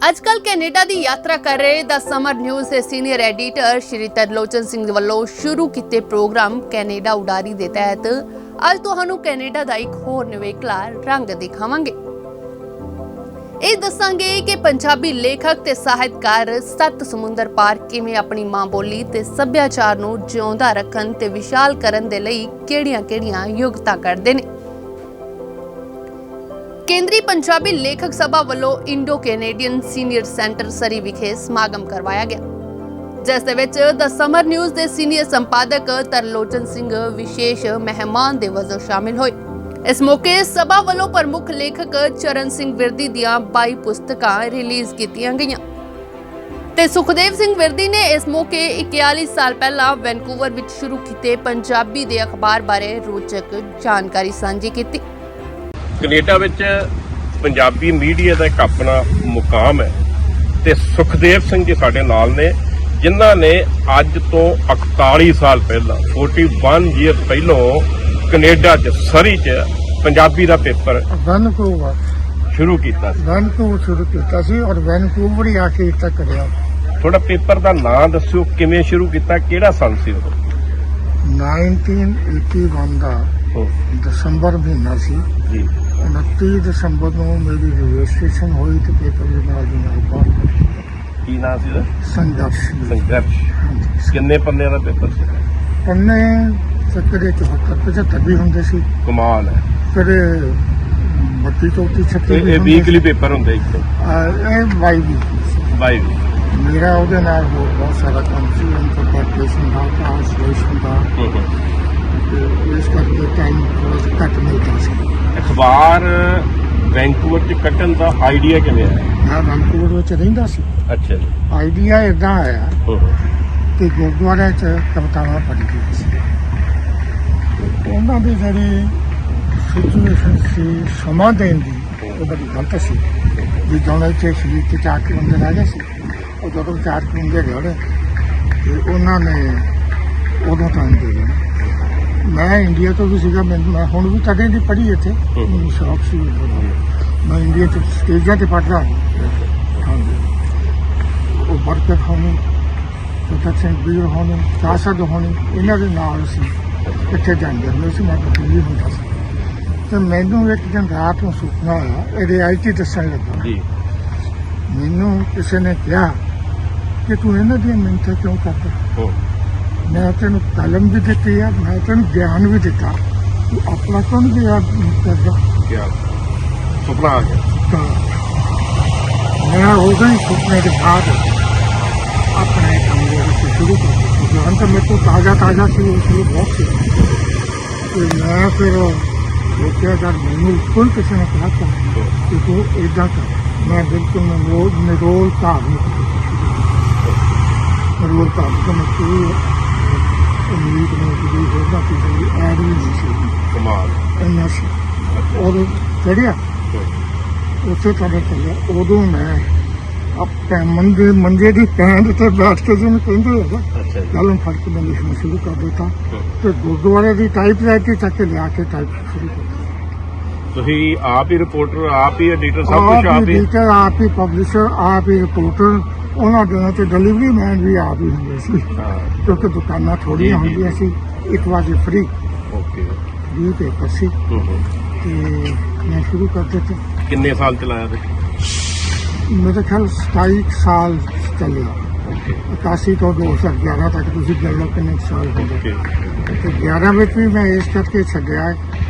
ਅੱਜਕੱਲ ਕੈਨੇਡਾ ਦੀ ਯਾਤਰਾ ਕਰ ਰਹੇ ਦ ਸਮਰ ਨਿਊਜ਼ ਦੇ ਸੀਨੀਅਰ ਐਡੀਟਰ ਸ਼੍ਰੀ ਤਰਲੋਚਨ ਸਿੰਘ ਵੱਲੋਂ ਸ਼ੁਰੂ ਕੀਤੇ ਪ੍ਰੋਗਰਾਮ ਕੈਨੇਡਾ ਉਡਾਰੀ ਦੇ ਤਹਿਤ ਅੱਜ ਤੁਹਾਨੂੰ ਕੈਨੇਡਾ ਦਾ ਇੱਕ ਹੋਰ ਨਿਵੇਕਲਾ ਰੰਗ ਦਿਖਾਵਾਂਗੇ। ਇਹ ਦੱਸਾਂਗੇ ਕਿ ਪੰਜਾਬੀ ਲੇਖਕ ਤੇ ਸਾਹਿਤਕਾਰ ਸੱਤ ਸਮੁੰਦਰ ਪਾਰ ਕਿਵੇਂ ਆਪਣੀ ਮਾਂ ਬੋਲੀ ਤੇ ਸੱਭਿਆਚਾਰ ਨੂੰ ਜਿਉਂਦਾ ਰੱਖਣ ਤੇ ਵਿਸ਼ਾਲ ਕਰਨ ਦੇ ਲਈ ਕਿਹੜੀਆਂ-ਕਿਹੜੀਆਂ ਯੋਗਤਾ ਕਰਦੇ ਨੇ। ਕੇਂਦਰੀ ਪੰਜਾਬੀ ਲੇਖਕ ਸਭਾ ਵੱਲੋਂ ਇੰਡੋ ਕੈਨੇਡੀਅਨ ਸੀਨੀਅਰ ਸੈਂਟਰ ਸਰੀ ਵਿਖੇ ਸਮਾਗਮ ਕਰਵਾਇਆ ਗਿਆ, ਜਿਸ ਦੇ ਵਿੱਚ ਦ ਸਮਰ ਨਿਊਜ਼ ਦੇ ਸੀਨੀਅਰ ਸੰਪਾਦਕ ਤਰਲੋਚਨ ਸਿੰਘ ਵਿਸ਼ੇਸ਼ ਮਹਿਮਾਨ ਦੇ ਵਜੋਂ ਸ਼ਾਮਿਲ ਹੋਏ। ਇਸ ਮੌਕੇ ਸਭਾ ਵੱਲੋਂ ਪ੍ਰਮੁੱਖ ਲੇਖਕ ਚਰਨ ਸਿੰਘ ਵਿਰਦੀ ਦੀਆਂ 22 ਪੁਸਤਕਾਂ ਰਿਲੀਜ਼ ਕੀਤੀਆਂ ਗਈਆਂ ਤੇ ਸੁਖਦੇਵ ਸਿੰਘ ਵਿਰਦੀ ਨੇ ਇਸ ਮੌਕੇ 41 ਸਾਲ ਪਹਿਲਾਂ ਵੈਨਕੂਵਰ ਵਿੱਚ ਸ਼ੁਰੂ ਕੀਤੇ ਪੰਜਾਬੀ ਦੇ ਅਖਬਾਰ ਬਾਰੇ ਰੋਚਕ ਜਾਣਕਾਰੀ ਸਾਂਝੀ ਕੀਤੀ। ਕੈਨੇਡਾ ਵਿੱਚ ਪੰਜਾਬੀ ਮੀਡੀਆ ਦਾ ਇੱਕ ਆਪਣਾ ਮੁਕਾਮ ਹੈ ਤੇ ਸੁਖਦੇਵ ਸਿੰਘ ਜੀ ਸਾਡੇ ਨਾਲ ਨੇ, ਜਿਨ੍ਹਾਂ ਨੇ ਅੱਜ ਤੋਂ 41 ਸਾਲ ਪਹਿਲਾਂ 41 ਈਅਰ ਪਹਿਲਾਂ ਕੈਨੇਡਾ 'ਚ ਸਰੀ 'ਚ ਪੰਜਾਬੀ ਦਾ ਪੇਪਰ ਵੈਨਕੂਵਰ ਸ਼ੁਰੂ ਕੀਤਾ ਸੀ ਔਰ ਵੈਨਕੂਵਰ ਹੀ ਆ ਕੇ ਤੱਕ ਕਰਿਆ। ਥੋੜਾ ਪੇਪਰ ਦਾ ਨਾਂ ਦੱਸਿਓ, ਕਿਵੇਂ ਸ਼ੁਰੂ ਕੀਤਾ, ਕਿਹੜਾ ਸੰਨ ਸੀ ਉਦੋਂ? 1981 ਦਾ ਦਸੰਬਰ ਮਹੀਨਾ ਸੀ ਜੀ। 29 ਦਸੰਬਰ ਨੂੰ ਮੇਰੀ ਰਜਿਸਟ੍ਰੇਸ਼ਨ ਹੋਈ ਤੇ ਪੇਪਰ ਦੇ ਨਾਲ ਬਾਹਰ। ਕੀ ਨਾਂ ਸੀ ਉਹਦਾ? ਸੰਘਰਸ਼। ਕਿੰਨੇ ਪੰਨਿਆਂ ਦਾ ਪੇਪਰ ਸੀ? ਪੰਨੇ ਚੱਕਰੇ 75 ਵੀ ਹੁੰਦੇ ਸੀ। ਕਮਾਲ ਹੈ। ਫਿਰ 32 34 36 ਇਹ ਵੀਕਲੀ ਪੇਪਰ ਹੁੰਦੇ ਇੱਕ ਇਹ ਬਾਈ ਮੇਰਾ ਉਹਦੇ ਨਾਲ ਹੋਰ ਬਹੁਤ ਸਾਰਾ ਕੰਮ ਸੀ, ਇੰਟਰਪ੍ਰੀਟੇਸ਼ਨ ਦਾ, ਟ੍ਰਾਂਸਲੇਸ਼ਨ ਦਾ, ਇਸ ਕਰਕੇ ਟਾਈਮ ਥੋੜਾ ਘੱਟ ਮਿਲਦਾ ਸੀ। ਅਖਬਾਰ ਵੈਨਕੂਵਰ 'ਚ ਕੱਢਣ ਦਾ ਆਈਡੀਆ ਕਿਵੇਂ ਆਇਆ? ਮੈਂ ਵੈਨਕੂਵਰ ਵਿੱਚ ਰਹਿੰਦਾ ਸੀ। ਅੱਛਾ ਜੀ। ਆਈਡੀਆ ਇਦਾਂ ਆਇਆ ਕਿ ਗੁਰਦੁਆਰੇ 'ਚ ਕਵਿਤਾਵਾਂ ਪੜ੍ਹੀ ਗਈ ਸੀ। ਉਹਨਾਂ ਦੀ ਜਿਹੜੀ ਸਿਚੁਏਸ਼ਨ ਸੀ ਸਮਾਂ ਦੇਣ ਦੀ, ਉਹ ਬੜੀ ਗਲਤ ਸੀ। ਵੀ ਦੋਨੋਂ ਇੱਥੇ ਸ਼ਰੀਰ ਤੇ 4 ਬੰਦੇ ਰਹਿ ਗਏ ਸੀ। ਉਹ ਜਦੋਂ 4 ਬੰਦੇ ਰਹੇ ਤੇ ਉਹਨਾਂ ਨੇ ਉਦੋਂ ਟਾਈਮ ਦੇ ਦੇਣਾ। ਮੈਂ ਇੰਡੀਆ ਤੋਂ ਵੀ ਸੀਗਾ, ਮੈਂ ਹੁਣ ਵੀ ਕਦੇ ਨਹੀਂ ਪੜ੍ਹੀ ਇੱਥੇ, ਮੈਨੂੰ ਸ਼ੌਕ ਸੀ। ਮੈਂ ਇੰਡੀਆ 'ਚ ਸਟੇਜਾਂ 'ਤੇ ਪੜ੍ਹਦਾ ਹਾਂਜੀ। ਉਹ ਬਰਕਤ ਹੋਣੀ, ਪ੍ਰੋਟੈਕਸ਼ਨ ਬੀਰ ਹੋਣੀ, ਕਾਸਦ ਹੋਣੀ, ਇਹਨਾਂ ਦੇ ਨਾਲ ਅਸੀਂ ਇੱਥੇ ਜਾਂਦੇ ਹੁੰਦੇ ਸੀ। ਮੈਂ ਦਿੱਲੀ ਹੁੰਦਾ ਸੀ ਤੇ ਮੈਨੂੰ ਇੱਕ ਦਿਨ ਰਾਤ ਨੂੰ ਸੁਪਨਾ ਆਇਆ, ਇਹ ਰਿਐਲਿਟੀ ਦੱਸਣ ਲੱਗਾ ਜੀ। ਮੈਨੂੰ ਕਿਸੇ ਨੇ ਕਿਹਾ ਕਿ ਤੂੰ ਇਹਨਾਂ ਦੀਆਂ ਮਿਹਨਤਾਂ ਕਿਉਂ ਕਰਦਾ? ਮੈਂ ਤੈਨੂੰ ਕਲਮ ਵੀ ਦਿੱਤੀ ਆ, ਮੈਂ ਤੈਨੂੰ ਗਿਆਨ ਵੀ ਦਿੱਤਾ, ਤੂੰ ਆਪਣਾ ਕਿਉਂ ਨਹੀਂ ਕਰਦਾ? ਸੁਪਨਾ ਆ ਗਿਆ ਤਾਂ ਮੈਂ ਉਦੋਂ ਹੀ ਸੁਪਨੇ ਦੇ ਬਾਅਦ ਆਪਣੇ ਕੰਮ ਦੇ ਵਿੱਚ ਸ਼ੁਰੂ ਕਰ ਦਿੱਤਾ। ਗਿਆਨ ਤਾਂ ਮੇਰੇ ਤੋਂ ਤਾਜ਼ਾ ਸੀ, ਉਸ ਨੂੰ ਬਹੁਤ ਸੀ। ਤੇ ਮੈਂ ਫਿਰ ਸੋਚਿਆ ਕਿ ਮੈਨੂੰ ਕੋਈ ਕਿਸੇ ਨੇ ਕਿਹਾ ਕਿ ਤੂੰ ਏਦਾਂ ਕਰ। ਮੈਂ ਬਿਲਕੁਲ ਨਿਰੋਲ ਧਾਰਮਿਕ ਉਮੀਦ ਨੂੰ ਜਿਹੜੀ ਹੋਗਾ ਕਿ ਐਡ ਵੀ ਨਹੀਂ ਸੀ। ਕਮਾਲ ਇੰਨਾ ਸੀ। ਔਰ ਚੜਿਆ ਉੱਥੇ ਤੁਹਾਡੇ ਚੱਲਿਆ। ਉਦੋਂ ਮੈਂ ਆਪਣੇ ਮੰਜੇ ਦੀ ਪੈਂਦ ਤੇ ਬੈਠ ਕੇ ਜਿਹਨੂੰ ਕਹਿੰਦੇ ਹੈਗਾ ਕਲਮ ਫੜ ਕੇ ਮੈਂ ਲਿਖਣਾ ਸ਼ੁਰੂ ਕਰ ਦਿੱਤਾ ਤੇ ਗੁਰਦੁਆਰੇ ਦੀ ਟਾਈਪ ਰਾਈਟਰ ਚੱਕ ਕੇ ਲਿਆ ਕੇ ਟਾਈਪ ਸ਼ੁਰੂ ਕਰ ਦਿੱਤਾ। ਤੁਸੀਂ ਆਪ ਹੀ ਰਿਪੋਰਟਰ, ਆਪ ਹੀ ਐਡੀਟਰ, ਸਭ ਕੁਝ ਆਪ ਹੀ? ਐਡੀਟਰ ਆਪ ਹੀ, ਪਬਲਿਸ਼ਰ ਆਪ ਹੀ, ਰਿਪੋਰਟਰ। ਉਹਨਾਂ ਦਿਨਾਂ 'ਚ ਡਿਲੀਵਰੀ ਮੈਨ ਵੀ ਆਪ ਹੀ ਹੁੰਦੇ ਸੀ, ਕਿਉਂਕਿ ਦੁਕਾਨਾਂ ਥੋੜ੍ਹੀਆਂ ਹੁੰਦੀਆਂ ਸੀ। ਇੱਕ ਵਾਰ ਫ੍ਰੀ ਓਕੇ 20 ਪੇਪਰ ਸੀ ਤੇ ਮੈਂ ਸ਼ੁਰੂ ਕਰ ਦਿੱਤਾ। ਕਿੰਨੇ ਸਾਲ ਚਲਾਇਆ ਤੁਸੀਂ? ਮੇਰੇ ਖਿਆਲ 27 ਸਾਲ ਚੱਲਿਆ। 81 ਤੋਂ 2011 ਤੱਕ। ਤੁਸੀਂ ਗਿਣ ਲਓ ਕਿੰਨੇ ਸਾਲ ਹੋ ਗਏ। ਤੇ 11 ਵਿੱਚ ਵੀ ਮੈਂ ਇਸ ਕਰਕੇ ਛੱਡਿਆ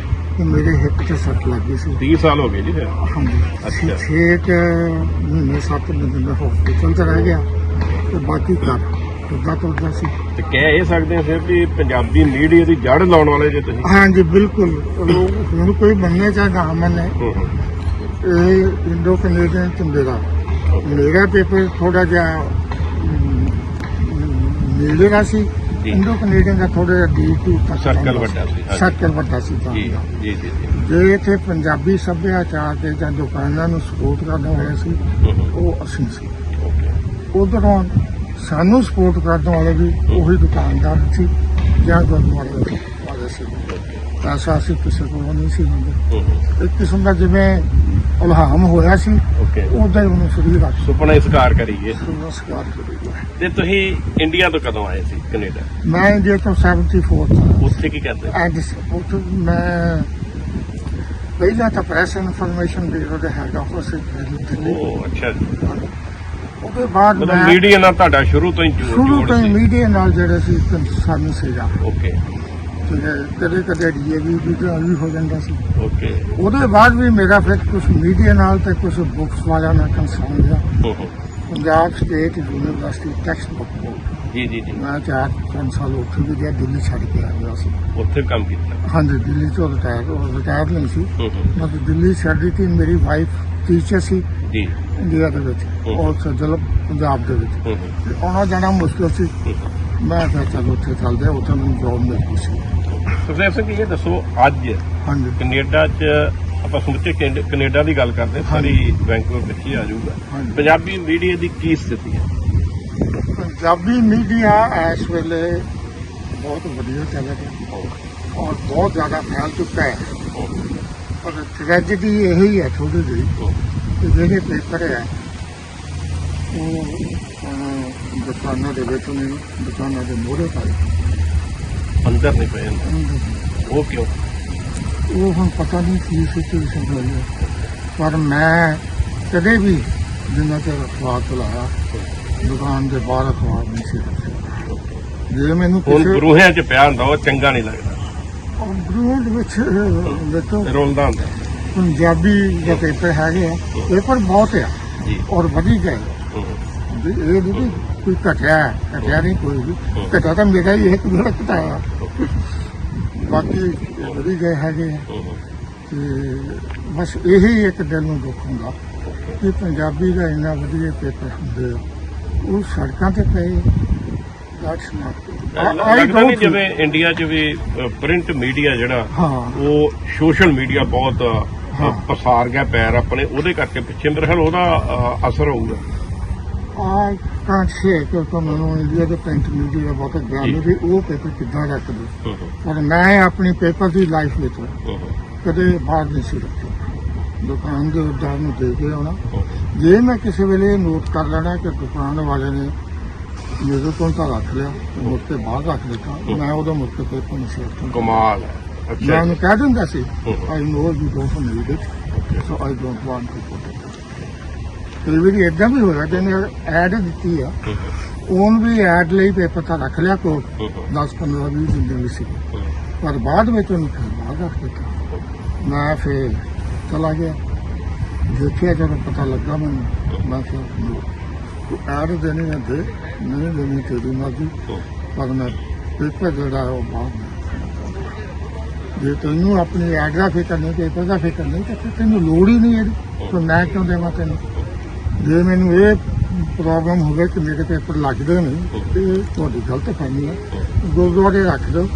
ਕਿ ਮੇਰੇ ਹਿੱਪ 'ਤੇ ਸੱਟ ਲੱਗ ਗਈ ਸੀ। 30 ਸਾਲ ਹੋ ਗਏ ਜੀ ਫਿਰ? ਹਾਂਜੀ। 6 ਮਹੀਨੇ 7 ਮਹੀਨੇ ਮੈਂ ਹਸਪੀਟਲ 'ਚ ਰਹਿ ਗਿਆ ਤੇ ਬਾਕੀ ਘਰ ਤੁਰਦਾ ਸੀ। ਤੇ ਕਹਿ ਇਹ ਸਕਦੇ ਹਾਂ ਫਿਰ ਵੀ ਪੰਜਾਬੀ ਮੀਡੀਆ ਦੀ ਜੜ ਲਾਉਣ ਵਾਲੇ ਜੇ ਤੁਸੀਂ? ਹਾਂਜੀ ਬਿਲਕੁਲ। ਹੁਣ ਕੋਈ ਮੰਨੇ ਚਾਹੇ ਨਾ ਮੰਨੇ, ਇਹ ਇੰਡੋ ਕੈਨੇਡੀਅਨ ਚ ਮੇਰਾ ਪੇਪਰ ਥੋੜਾ ਜਿਹਾ ਮਿਲਦਾ ਸੀ। ਇੰਡੋ ਕੈਨੇਡੀਅਨ ਦਾ ਥੋੜਾ ਜਿਹਾ ਡੀਪ ਸਰਕਲ ਵੱਡਾ ਸੀ। ਜੀ। ਜੇ ਇੱਥੇ ਪੰਜਾਬੀ ਸੱਭਿਆਚਾਰ ਤੇ ਜਾਂ ਦੁਕਾਨਾਂ ਨੂੰ ਸਪੋਰਟ ਕਰਨ ਵਾਲੇ ਸੀ, ਉਹ ਅਸੀਂ ਸੀ। ਉਧਰੋਂ ਸਾਨੂੰ ਸਪੋਰਟ ਕਰਨ ਵਾਲੇ ਵੀ ਉਹੀ ਦੁਕਾਨਦਾਰ ਸੀ ਜਾਂ ਗੁਰਦੁਆਰੇ ਵਾਲੇ ਸੀ। ਪੈਸਾ ਅਸੀਂ ਕਿਸੇ ਕੋਲੋਂ ਨਹੀਂ ਸੀ ਮੰਗਦੇ। ਇੱਕ ਕਿਸਮ ਦਾ ਜਿਵੇਂ ਉਲਹਾਮ ਹੋਇਆ ਸੀ ਓਕੇ ਉਦਾਂ ਹੀ ਉਹਨੂੰ ਸਰੀਰ ਰੱਖ ਸੁਪਨਾ ਸਾਕਾਰ ਕਰੀਏ। ਨਮਸਕਾਰ ਕਰੂਗਾ। ਤੇ ਤੁਸੀਂ ਇੰਡੀਆ ਤੋਂ ਕਦੋਂ ਆਏ ਸੀ ਕੈਨੇਡਾ? ਮੈਂ ਇੰਡੀਆ ਤੋਂ 74 ਦਾ ਉੱਥੇ ਕੀ ਕਰਦੇ? ਐਂਡ ਉੱਥੇ ਮੈਂ ਪਹਿਲਾਂ ਤਾਂ ਪ੍ਰੈਸ ਇਨਫੋਰਮੇਸ਼ਨ ਬਿਊਰੋ ਦੇ ਹੈਡ ਆਫਿਸ ਦਿੱਲੀ। ਉਹ ਅੱਛਾ ਜੀ। ਉਹਦੇ ਬਾਅਦ ਮਤਲਬ ਮੈਂ ਮੀਡੀਆ ਨਾਲ ਤੁਹਾਡਾ ਸ਼ੁਰੂ ਤੋਂ ਹੀ ਸ਼ੁਰੂ ਜੋੜ ਤੋਂ ਹੀ ਸੀ। ਮੀਡੀਆ ਨਾਲ ਜਿਹੜੇ ਸੀ ਸਾਨੂੰ ਸੀਗਾ। ਓਕੇ ਕਦੇ ਕਦੇ ਡੀਏਵੀ ਵੀ ਹੋ ਜਾਂਦਾ ਸੀ। ਓਕੇ ਉਹਦੇ ਬਾਅਦ ਵੀ ਮੇਰਾ ਫਿਰ ਕੁਝ ਮੀਡੀਆ ਨਾਲ ਤੇ ਕੁਝ ਬੁੱਕਸ ਵਾਲਿਆਂ ਨਾਲ ਕੰਸਰਨ ਰਿਹਾ। Punjab state university text book board ਜੀ ਜੀ ਜੀ। ਮੈਂ 4-5 ਸਾਲ ਉੱਥੇ ਵੀ ਗਿਆ, ਦਿੱਲੀ ਛੱਡ ਕੇ ਆ ਗਿਆ ਸੀ। ਉੱਥੇ ਕੰਮ ਕੀਤਾ। ਹਾਂਜੀ, ਦਿੱਲੀ ਤੋਂ ਰਿਟਾਇਰ ਨਹੀਂ ਸੀ। ਮੈਂ ਤਾਂ ਦਿੱਲੀ ਛੱਡ ਦਿੱਤੀ। ਮੇਰੀ ਵਾਈਫ ਟੀਚਰ ਸੀ ਜੀ ਇੰਡੀਆ ਦੇ ਵਿੱਚ ਔਰ ਸਜਲ ਪੰਜਾਬ ਦੇ ਵਿੱਚ। ਤੇ ਆਉਣਾ ਜਾਣਾ ਮੁਸ਼ਕਿਲ ਸੀ। ਮੈਂ ਕਿਹਾ ਚਲ ਉੱਥੇ ਚੱਲਦੇ, ਉੱਥੇ ਮੈਨੂੰ ਜੋਬ ਮਿਲ ਗਈ ਸੀ। ਸੁਖਦੇਵ ਸਿੰਘ ਇਹ ਦੱਸੋ, ਅੱਜ ਹਾਂਜੀ ਕੈਨੇਡਾ 'ਚ ਆਪਾਂ ਸਮੁੱਚੇ ਕੈਨੇਡਾ ਦੀ ਗੱਲ ਕਰਦੇ ਹਾਂ, ਸਾਰੀ ਵੈਂਕੂਵਰ ਵਿੱਚ ਹੀ ਆ ਜਾਊਗਾ। ਹਾਂਜੀ। ਪੰਜਾਬੀ ਮੀਡੀਆ ਦੀ ਕੀ ਸਥਿਤੀ ਹੈ? ਪੰਜਾਬੀ ਮੀਡੀਆ ਇਸ ਵੇਲੇ ਬਹੁਤ ਵਧੀਆ ਚੱਲ ਰਿਹਾ ਔਰ ਬਹੁਤ ਜ਼ਿਆਦਾ ਫੈਲ ਚੁੱਕਾ ਹੈ। ਪਰ ਟ੍ਰੈਜਡੀ ਇਹੀ ਹੈ ਥੋੜੀ ਜਿਹੀ ਕਿ ਜਿਹੜੇ ਪੇਪਰ ਹੈ ਉਹ ਦੁਕਾਨਾਂ ਦੇ ਵਿੱਚ ਨਹੀਂ, ਦੁਕਾਨਾਂ ਦੇ ਮੋਹਰੇ ਪਾਏ ਅੰਦਰ ਨਹੀਂ ਪਏ ਅੰਦਰ। ਉਹ ਕਿਉਂ? ਉਹ ਹੁਣ ਪਤਾ ਨਹੀਂ ਕੀ ਸਿਚੁਏਸ਼ਨ ਹੋਈ ਹੈ। ਪਰ ਮੈਂ ਕਦੇ ਵੀ ਜਿੰਨਾ ਚਿਰ ਅਖਬਾਰ ਚਲਾਇਆ ਦੁਕਾਨ ਦੇ ਬਾਹਰ ਅਖਬਾਰ ਨਹੀਂ ਸੀ ਰੱਖਿਆ। ਜੇ ਮੈਨੂੰ ਹੁਣ ਕਿਸੇ ਬਰੂਹਿਆਂ 'ਚ ਪਿਆ ਹੁੰਦਾ ਉਹ ਚੰਗਾ ਨਹੀਂ ਲੱਗਦਾ, ਗਰੂਡ ਵਿੱਚ ਦੇਖੋ ਰੋਲਦਾ ਹੁੰਦਾ। ਪੰਜਾਬੀ ਦੇ ਪੇਪਰ ਹੈਗੇ ਆ, ਪੇਪਰ ਬਹੁਤ ਆ ਜੀ ਔਰ ਵਧੀ ਗਏ। ਹੂੰ। ਵੀ ਇਹ ਨਹੀਂ ਕੋਈ ਘਟਿਆ ਨਹੀਂ ਕੋਈ ਵੀ। ਘਟਿਆ ਤਾਂ ਮੇਰਾ ਹੀ ਇੱਕ ਮੇਰਾ ਘਟਾਇਆ, ਬਾਕੀ ਵਧੀ ਗਏ ਹੈਗੇ ਆ। ਤੇ ਬਸ ਇਹੀ ਇੱਕ ਦਿਲ ਨੂੰ ਦੁੱਖ ਹੁੰਦਾ ਕਿ ਪੰਜਾਬੀ ਦਾ ਇੰਨਾ ਵਧੀਆ ਪੇਪਰ ਹੁੰਦੇ ਆ, ਉਹ ਸੜਕਾਂ ਤੇ ਪਏ। ਲੱਗਦਾ ਨਹੀਂ ਜਿਵੇਂ ਇੰਡੀਆ 'ਚ ਵੀ ਪ੍ਰਿੰਟ ਮੀਡੀਆ ਜਿਹੜਾ ਹਾਂ ਉਹ ਸੋਸ਼ਲ ਮੀਡੀਆ ਬਹੁਤ ਹਾਂ। ਪਸਾਰ ਗਿਆ ਪੈਰ ਆਪਣੇ, ਉਹਦੇ ਕਰਕੇ ਪਿੱਛੇ ਮੇਰੇ ਖਿਆਲ ਉਹਦਾ ਅਸਰ ਹੋਊਗਾ। I can't say ਕਿ ਤੁਹਾਨੂੰ ਇੰਡੀਆ ਦੇ ਪ੍ਰਿੰਟ ਮੀਡੀਆ ਬਹੁਤ ਗਿਆਨ ਨਹੀਂ ਵੀ ਉਹ ਪੇਪਰ ਕਿੱਦਾਂ ਰੱਖਦੇ। ਪਰ ਮੈਂ ਆਪਣੀ ਪੇਪਰ ਦੀ ਲਾਈਫ ਵਿੱਚ ਕਦੇ ਬਾਹਰ ਨਹੀਂ ਸੀ ਰੱਖਿਆ। ਦੁਕਾਨ ਦੇ ਉੱਦਾਰ ਨੂੰ ਦੇ ਕੇ ਆਉਣਾ। ਜੇ ਮੈਂ ਕਿਸੇ ਵੇਲੇ ਨੋਟ ਕਰ ਲੈਣਾ ਕਿ ਦੁਕਾਨ ਵਾਲੇ ਨੇ ਮੇਰੇ ਤੋਂ ਤਾਂ ਰੱਖ ਲਿਆ, ਮੁੜ ਕੇ ਬਾਹਰ ਰੱਖ ਦਿੱਤਾ, ਮੈਂ ਉਹਦਾ ਮੁੜ ਕੇ ਪੇਪਰ ਨਹੀਂ ਸੀ ਰੱਖਦਾ। ਕਮਾਲ ਹੈ। ਮੈਂ ਅੱਛਾ ਉਹਨੂੰ ਕਹਿ ਦਿੰਦਾ ਸੀ I know you don't need it so I don't want to put it. ਕਈ ਵਾਰੀ ਏਦਾਂ ਵੀ ਹੋਇਆ ਕਿ ਇਹਨੇ ਐਡ ਦਿੱਤੀ ਆ, ਉਹਨ ਵੀ ਐਡ ਲਈ ਪੇਪਰ ਤਾਂ ਰੱਖ ਲਿਆ ਕੋਲ 10-15-20 ਦਿਨ ਦੇ ਵਿੱਚ ਸੀ, ਪਰ ਬਾਅਦ ਵਿੱਚ ਉਹਨੂੰ ਫਿਰ ਬਾਹਰ ਰੱਖ ਦਿੱਤਾ। ਮੈਂ ਫਿਰ ਚਲਾ ਗਿਆ, ਦੇਖਿਆ ਜਦੋਂ ਪਤਾ ਲੱਗਾ ਮੈਨੂੰ, ਮੈਂ ਫਿਰ ਐਡ ਦੇਣੀ ਹੈ ਦੇ, ਨਹੀਂ ਦੇਣੀ ਤੇਰੀ ਮਰਜ਼ੀ, ਪਰ ਮੈਂ ਪੇਪਰ ਜਿਹੜਾ ਉਹ ਬਾਹਰ ਜੇ ਤੈਨੂੰ ਆਪਣੀ ਐਡ ਦਾ ਫਿਕਰ ਨਹੀਂ, ਪੇਪਰ ਦਾ ਫਿਕਰ ਨਹੀਂ, ਤਾਂ ਤੈਨੂੰ ਲੋੜ ਹੀ ਨਹੀਂ ਇਹਦੀ, ਤਾਂ ਮੈਂ ਕਿਉਂ ਦੇਵਾਂ ਤੈਨੂੰ। ਜੇ ਮੈਨੂੰ ਇਹ ਪ੍ਰੋਬਲਮ ਹੋਵੇ ਕਿ ਮੇਰੇ ਪੇਪਰ ਲੱਗਦੇ ਨਹੀਂ, ਇਹ ਤੁਹਾਡੀ ਗਲਤ ਫਹਿਮੀ ਹੈ। ਗੁਰਦੁਆਰੇ ਰੱਖ ਦਿਓ,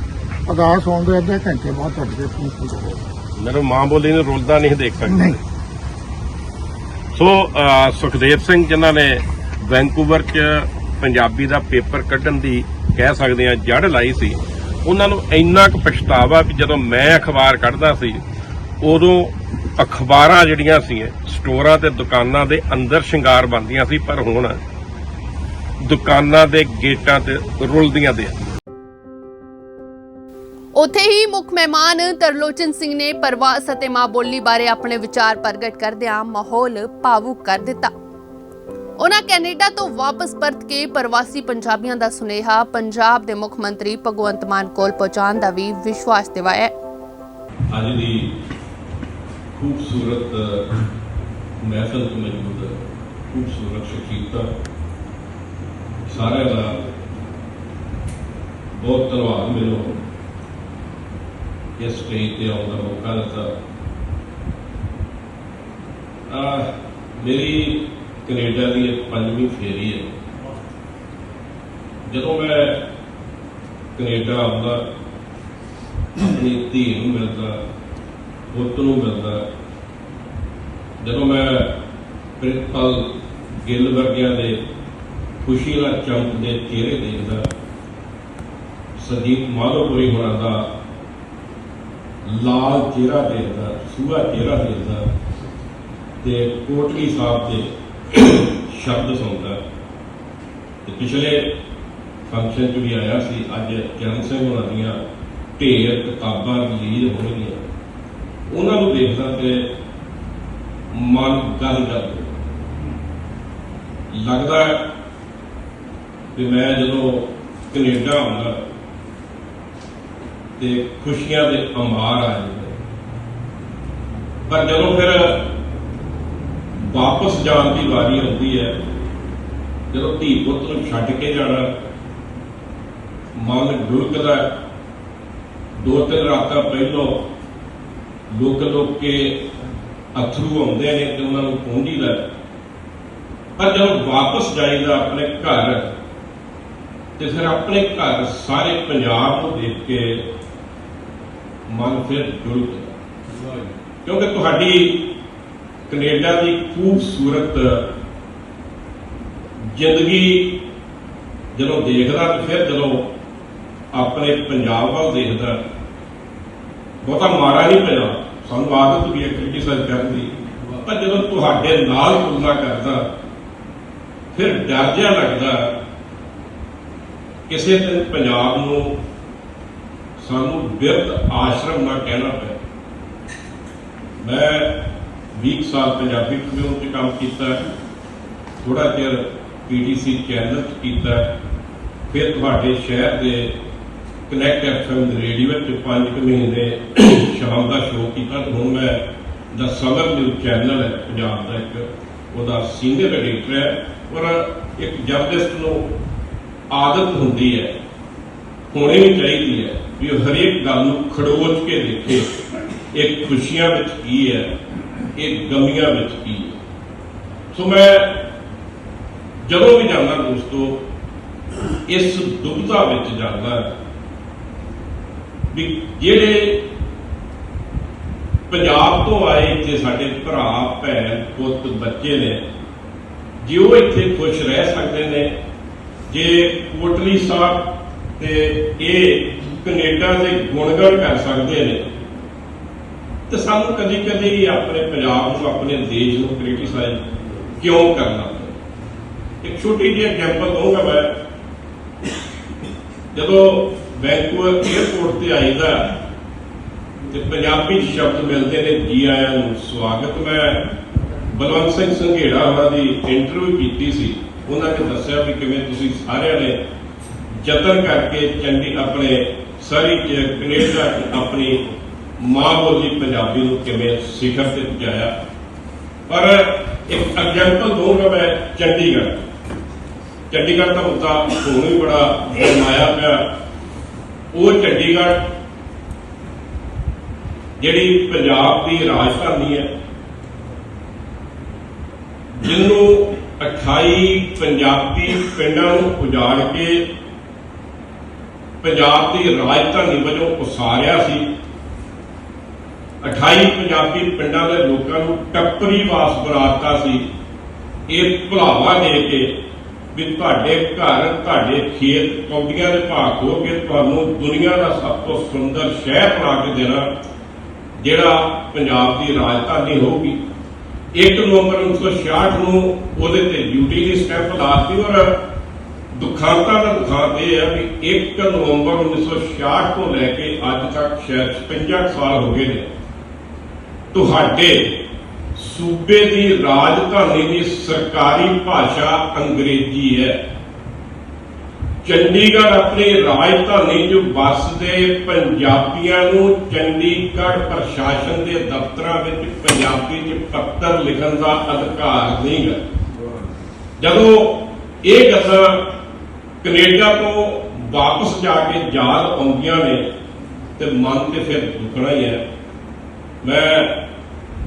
ਅਰਦਾਸ ਹੋਣ ਦੇ ਅੱਧੇ ਘੰਟੇ ਬਾਅਦ ਤੁਹਾਡੇ ਪੇਪਰ ਖੁੱਲ੍ਹ ਜਾਊਗਾ। ਮੇਰੇ ਮਾਂ ਬੋਲੀ ਨੂੰ ਰੁਲਦਾ ਨਹੀਂ ਦੇਖ ਸਕਦੇ। ਨਹੀਂ। ਸੋ ਸੁਖਦੇਵ ਸਿੰਘ ਜਿਨ੍ਹਾਂ ਨੇ ਵੈਂਕੂਵਰ 'ਚ ਪੰਜਾਬੀ ਦਾ ਪੇਪਰ ਕੱਢਣ ਦੀ ਕਹਿ ਸਕਦੇ ਆ ਜੜ ਲਾਈ ਸੀ, ਉਹਨਾਂ ਨੂੰ ਇੰਨਾ ਕੁ ਪਛਤਾਵਾ ਵੀ ਜਦੋਂ ਮੈਂ ਅਖਬਾਰ ਕੱਢਦਾ ਸੀ ਉਦੋਂ ਅਖਬਾਰਾਂ ਜਿਹੜੀਆਂ ਸੀ ਸਟੋਰਾਂ ਤੇ ਦੁਕਾਨਾਂ ਦੇ ਅੰਦਰ ਸ਼ਿੰਗਾਰ ਬਣਦੀਆਂ ਸੀ, ਪਰ ਹੁਣ ਦੁਕਾਨਾਂ ਦੇ ਗੇਟਾਂ ਤੇ ਰੁਲਦੀਆਂ ਦੇ। ਉੱਥੇ ਹੀ ਮੁੱਖ ਮਹਿਮਾਨ ਤਰਲੋਚਨ ਸਿੰਘ ਨੇ ਪ੍ਰਵਾਸ ਅਤੇ ਮਾਂ ਬੋਲੀ ਬਾਰੇ ਆਪਣੇ ਵਿਚਾਰ ਪ੍ਰਗਟ ਕਰਦਿਆਂ ਮਾਹੌਲ ਭਾਵੁਕ ਕਰ ਦਿੱਤਾ। ਉਹਨਾਂ ਕੈਨੇਡਾ ਤੋਂ ਵਾਪਸ ਪਰਤ ਕੇ ਪ੍ਰਵਾਸੀ ਪੰਜਾਬੀਆਂ ਦਾ ਸੁਨੇਹਾ ਪੰਜਾਬ ਦੇ ਮੁੱਖ ਮੰਤਰੀ ਭਗਵੰਤ ਮਾਨ ਕੋਲ ਪਹੁੰਚਾਉਣ ਦਾ ਵੀ ਵਿਸ਼ਵਾਸ ਦਿਵਾਇਆ। ਅੱਜ ਦੀ ਖੂਬਸੂਰਤ ਮਹਿਫਲ ਤੋਂ ਮੌਜੂਦ ਖੂਬਸੂਰਤ ਸ਼ਖਸੀਅਤਾਂ ਸਾਰਿਆਂ ਦਾ ਬਹੁਤ ਧੰਨਵਾਦ ਮੈਨੂੰ ਇਸ ਸਟੇਜ ਤੇ ਆਉਣ ਦਾ ਮੌਕਾ ਦਿੱਤਾ। ਮੇਰੀ ਕੈਨੇਡਾ ਦੀ ਇਹ 5ਵੀਂ ਫੇਰੀ ਹੈ। ਜਦੋਂ ਮੈਂ ਕੈਨੇਡਾ ਆਉਂਦਾ, ਆਪਣੀ ਧੀ ਨੂੰ ਮਿਲਦਾ, ਪੁੱਤ ਨੂੰ ਮਿਲਦਾ, ਜਦੋਂ ਮੈਂ ਪ੍ਰਿੰਸੀਪਲ ਗਿੱਲ ਵਰਗਿਆਂ ਦੇ ਖੁਸ਼ੀ ਨਾਲ ਚਮਕਦੇ ਚਿਹਰੇ ਦੇਖਦਾ, ਸੰਦੀਪ ਮਾਧੋਪੁਰੀ ਹੋਣਾ ਦਾ ਲਾਲ ਚਿਹਰਾ ਦੇਖਦਾ, ਸੂਹਾ ਚਿਹਰਾ ਦੇਖਦਾ, ਤੇ ਕੋਟਲੀ ਸਾਹਿਬ ਦੇ ਸ਼ਬਦ ਸੁਣਦਾ ਤੇ ਪਿਛਲੇ ਫੰਕਸ਼ਨ 'ਚ ਵੀ ਆਇਆ ਸੀ। ਅੱਜ ਚਰਨ ਸਿੰਘ ਹੋਣਾ ਦੀਆਂ ਢੇਰ ਕਿਤਾਬਾਂ ਰਿਲੀਜ਼ ਹੋਣਗੀਆਂ, ਉਹਨਾਂ ਨੂੰ ਦੇਖਦਾ ਤੇ ਮਨ ਗਦ ਲੱਗਦਾ ਕਿ ਮੈਂ ਜਦੋਂ ਕੈਨੇਡਾ ਆਉਂਦਾ ਤੇ ਖੁਸ਼ੀਆਂ ਦੇ ਅੰਬਾਰ ਆ ਜਾਂਦੇ, ਪਰ ਜਦੋਂ ਫਿਰ ਵਾਪਸ ਜਾਣ ਦੀ ਵਾਰੀ ਆਉਂਦੀ ਹੈ, ਜਦੋਂ ਧੀ ਪੁੱਤ ਨੂੰ ਛੱਡ ਕੇ ਜਾਣਾ, ਮਨ ਡੁਲਕਦਾ। 2-3 ਰਾਤਾਂ ਪਹਿਲੋਂ ਲੁਕ ਕੇ ਅਥਰੂ ਆਉਂਦੇ ਨੇ ਤੇ ਉਹਨਾਂ ਨੂੰ ਪੂੰਝੀਦਾ, ਪਰ ਜਦੋਂ ਵਾਪਸ ਜਾਈਦਾ ਆਪਣੇ ਘਰ ਤੇ ਫਿਰ ਆਪਣੇ ਘਰ ਸਾਰੇ ਪੰਜਾਬ ਨੂੰ ਦੇਖ ਕੇ ਮਨ ਫਿਰ ਡੁਲਕਦਾ, ਕਿਉਂਕਿ ਤੁਹਾਡੀ ਕੈਨੇਡਾ ਦੀ ਖੂਬਸੂਰਤ ਜ਼ਿੰਦਗੀ ਜਦੋਂ ਦੇਖਦਾ ਤੇ ਫਿਰ ਜਦੋਂ ਆਪਣੇ ਪੰਜਾਬ ਵੱਲ ਦੇਖਦਾ, ਬਹੁਤਾ ਮਾੜਾ ਨਹੀਂ ਪਿਆ, ਸਾਨੂੰ ਆਦਤ ਵੀ ਹੈ ਕ੍ਰਿਟਿਸਾਈਜ਼ ਕਰਨ ਦੀ, ਪਰ ਜਦੋਂ ਤੁਹਾਡੇ ਨਾਲ ਤੁਲਨਾ ਕਰਦਾ ਫਿਰ ਡਰ ਜਿਹਾ ਲੱਗਦਾ ਕਿਸੇ ਦਿਨ ਪੰਜਾਬ ਨੂੰ ਸਾਨੂੰ ਬਿਰਧ ਆਸ਼ਰਮ ਨਾ ਕਹਿਣਾ ਪਿਆ। ਮੈਂ 20 ਸਾਲ ਪੰਜਾਬੀ ਟ੍ਰਿਬਿਊਨ 'ਚ ਕੰਮ ਕੀਤਾ, ਥੋੜਾ ਚਿਰ PTC ਚੈਨਲ 'ਚ ਕੀਤਾ, ਫਿਰ ਤੁਹਾਡੇ ਸ਼ਹਿਰ ਦੇ ਕਨੈਕਟ FM ਦੇ ਰੇਡੀਓ ਵਿੱਚ 5 ਮਹੀਨੇ ਸ਼ਾਮ ਦਾ ਸ਼ੋਅ ਕੀਤਾ ਤੇ ਹੁਣ ਮੈਂ ਦਾ ਸਮਰ ਨਿਊਜ਼ ਚੈਨਲ ਹੈ ਪੰਜਾਬ ਦਾ ਇੱਕ, ਉਹਦਾ ਸੀਨੀਅਰ ਐਡੀਟਰ ਹੈ। ਔਰ ਇੱਕ ਜਰਨਲਿਸਟ ਨੂੰ ਆਦਤ ਹੁੰਦੀ ਹੈ, ਹੋਣੀ ਵੀ ਚਾਹੀਦੀ ਹੈ, ਵੀ ਉਹ ਹਰੇਕ ਗੱਲ ਨੂੰ ਖੜੋਚ ਕੇ ਦੇਖੇ, ਇਹ ਖੁਸ਼ੀਆਂ ਵਿੱਚ ਕੀ ਹੈ, ਇਹ ਗਮੀਆਂ ਵਿੱਚ ਕੀ ਹੈ। ਸੋ ਮੈਂ ਜਦੋਂ ਵੀ ਜਾਂਦਾ ਦੋਸਤੋ ਇਸ ਦੁਬਿਧਾ ਵਿੱਚ ਜਾਂਦਾ ਵੀ ਜਿਹੜੇ ਪੰਜਾਬ ਤੋਂ ਆਏ ਇੱਥੇ ਸਾਡੇ ਭਰਾ ਭੈਣ ਪੁੱਤ ਬੱਚੇ ਨੇ, ਜੇ ਉਹ ਇੱਥੇ ਖੁਸ਼ ਰਹਿ ਸਕਦੇ ਨੇ, ਜੇ ਕੋਟਲੀ ਸਾਹਿਬ ਤੇ ਇਹ ਕੈਨੇਡਾ ਦੇ ਗੁਣਗਾਨ ਕਰ ਸਕਦੇ ਨੇ, ਤੇ ਸਾਨੂੰ ਕਦੀ ਕਦੀ ਆਪਣੇ ਪੰਜਾਬ ਨੂੰ ਆਪਣੇ ਦੇਸ਼ ਨੂੰ ਕ੍ਰਿਟਿਸਾਈਜ਼ ਕਿਉਂ ਕਰਨਾ? ਇੱਕ ਛੋਟੀ ਜਿਹੀ ਐਗਜ਼ਾਮਪਲ ਦਊਂਗਾ ਮੈਂ। ਜਦੋਂ ਵੈਨਕੂਵਰ 에ਅਰਪੋਰਟ ਤੇ ਆਈਦਾ ਤੇ ਪੰਜਾਬੀ ਸ਼ਬਦ ਮਿਲਦੇ ਨੇ, ਜੀ ਆਇਆਂ ਨੂੰ, ਸਵਾਗਤ। ਮੈਂ ਬਲਵੰਤ ਸਿੰਘ ਸੰਘੇੜਾ ਉਹਨਾਂ ਦੀ ਇੰਟਰਵਿਊ ਕੀਤੀ ਸੀ, ਉਹਨਾਂ ਨੇ ਦੱਸਿਆ ਵੀ ਕਿਵੇਂ ਤੁਸੀਂ ਸਾਰਿਆਂ ਨੇ ਯਤਨ ਕਰਕੇ ਆਪਣੇ ਸਾਰੀ ਕੈਨੇਡਾ ਆਪਣੀ ਮਾਂ ਬੋਲੀ ਪੰਜਾਬੀ ਨੂੰ ਕਿਵੇਂ ਸਿਖਰ ਤੇ ਪਹੁੰਚਾਇਆ। ਪਰ ਇੱਕ ਐਗਜ਼ਾਮਪਲ ਦਊਂਗਾ ਮੈਂ ਚੰਡੀਗੜ੍ਹ ਦਾ ਮੁੱਦਾ ਹੁਣ ਵੀ ਬੜਾ ਗਰਮਾਇਆ ਪਿਆ। ਉਹ ਚੰਡੀਗੜ੍ਹ ਜਿਹੜੀ ਪੰਜਾਬ ਦੀ ਰਾਜਧਾਨੀ ਹੈ, ਜਿਹਨੂੰ 28 ਪੰਜਾਬੀ ਪਿੰਡਾਂ ਨੂੰ ਉਜਾੜ ਕੇ ਪੰਜਾਬ ਦੀ ਰਾਜਧਾਨੀ ਵਜੋਂ ਉਸਾਰਿਆ ਸੀ, 28 ਪੰਜਾਬੀ ਪਿੰਡਾਂ ਦੇ ਲੋਕਾਂ ਨੂੰ ਟੱਪਰੀ ਵਾਸ ਬਣਾਤਾ ਸੀ, ਇਹ ਭੁਲਾਵਾ ਦੇ ਕੇ ਵੀ ਤੁਹਾਡੇ ਘਰ ਤੁਹਾਡੇ ਖੇਤ ਕੌਡੀਆਂ ਦੇ ਭਾਅ ਖੋ ਕੇ ਤੁਹਾਨੂੰ ਦੁਨੀਆ ਦਾ ਸਭ ਤੋਂ ਸੁੰਦਰ ਸ਼ਹਿਰ ਬਣਾ ਕੇ ਦੇਣਾ, ਜਿਹੜਾ ਪੰਜਾਬ ਦੀ ਰਾਜਧਾਨੀ ਹੋਊਗੀ। 1 ਨਵੰਬਰ 1966 ਨੂੰ ਉਹਦੇ ਤੇ ਡਿਊਟੀ ਦੀ ਸਟੈਂਪ ਲਾਤੀ। ਔਰ ਦੁਖਾਂਤਾਂ ਦਾ ਦੁਖਾਂਤ ਇਹ ਹੈ ਵੀ 1 ਨਵੰਬਰ 1966 ਤੋਂ ਲੈ ਕੇ ਅੱਜ ਤੱਕ ਸ਼ਾਇਦ 56 ਸਾਲ ਹੋ ਗਏ ਨੇ, ਤੁਹਾਡੇ ਸੂਬੇ ਦੀ ਰਾਜਧਾਨੀ ਦੀ ਸਰਕਾਰੀ ਭਾਸ਼ਾ ਅੰਗਰੇਜ਼ੀ ਹੈ। ਚੰਡੀਗੜ੍ਹ ਆਪਣੀ ਰਾਜਧਾਨੀ 'ਚ ਵੱਸਦੇ ਪੰਜਾਬੀਆਂ ਨੂੰ ਚੰਡੀਗੜ੍ਹ ਪ੍ਰਸ਼ਾਸਨ ਦੇ ਦਫ਼ਤਰਾਂ ਵਿੱਚ ਪੰਜਾਬੀ 'ਚ ਪੱਤਰ ਲਿਖਣ ਦਾ ਅਧਿਕਾਰ ਨਹੀਂ ਹੈ। ਜਦੋਂ ਇਹ ਗੱਲਾਂ ਕੈਨੇਡਾ ਤੋਂ ਵਾਪਸ ਜਾ ਕੇ ਯਾਦ ਆਉਂਦੀਆਂ ਨੇ ਤੇ ਮਨ ਤੇ ਫਿਰ ਦੁਖਣਾ ਹੀ ਹੈ। ਮੈਂ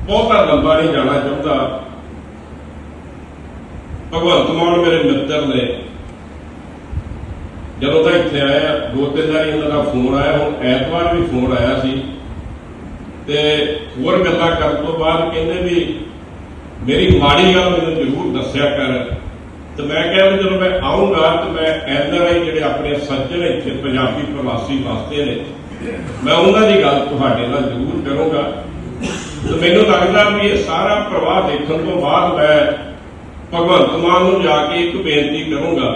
ਬਹੁਤਾ ਲੰਬਾ ਨਹੀਂ ਜਾਣਾ ਚਾਹੁੰਦਾ। ਭਗਵੰਤ ਮਾਨ ਮੇਰੇ ਮਿੱਤਰ ਨੇ, ਜਦੋਂ ਦਾ ਇੱਥੇ ਆਇਆ 2-3 ਵਾਰੀ ਉਹਨਾਂ ਦਾ ਫੋਨ ਆਇਆ, ਹੁਣ ਐਤਵਾਰ ਵੀ ਫੋਨ ਆਇਆ ਸੀ ਤੇ ਹੋਰ ਗੱਲਾਂ ਕਰਨ ਤੋਂ ਬਾਅਦ ਕਹਿੰਦੇ ਵੀ ਮੇਰੀ ਮਾੜੀ ਗੱਲ ਮੈਨੂੰ ਜ਼ਰੂਰ ਦੱਸਿਆ ਕਰ। ਤੇ ਮੈਂ ਕਿਹਾ ਵੀ ਜਦੋਂ ਮੈਂ ਆਊਂਗਾ ਤੇ ਮੈਂ NRI ਜਿਹੜੇ ਆਪਣੇ ਸੱਜਣ ਇੱਥੇ ਪੰਜਾਬੀ ਪ੍ਰਵਾਸੀ ਵਸਦੇ ਨੇ, ਮੈਂ ਉਹਨਾਂ ਦੀ ਗੱਲ ਤੁਹਾਡੇ ਨਾਲ ਜ਼ਰੂਰ ਕਰੂੰਗਾ। ਤੇ ਮੈਨੂੰ ਲੱਗਦਾ ਵੀ ਇਹ ਸਾਰਾ ਪ੍ਰਵਾਹ ਦੇਖਣ ਤੋਂ ਬਾਅਦ ਮੈਂ ਭਗਵੰਤ ਮਾਨ ਨੂੰ ਜਾ ਕੇ ਇੱਕ ਬੇਨਤੀ ਕਰੂੰਗਾ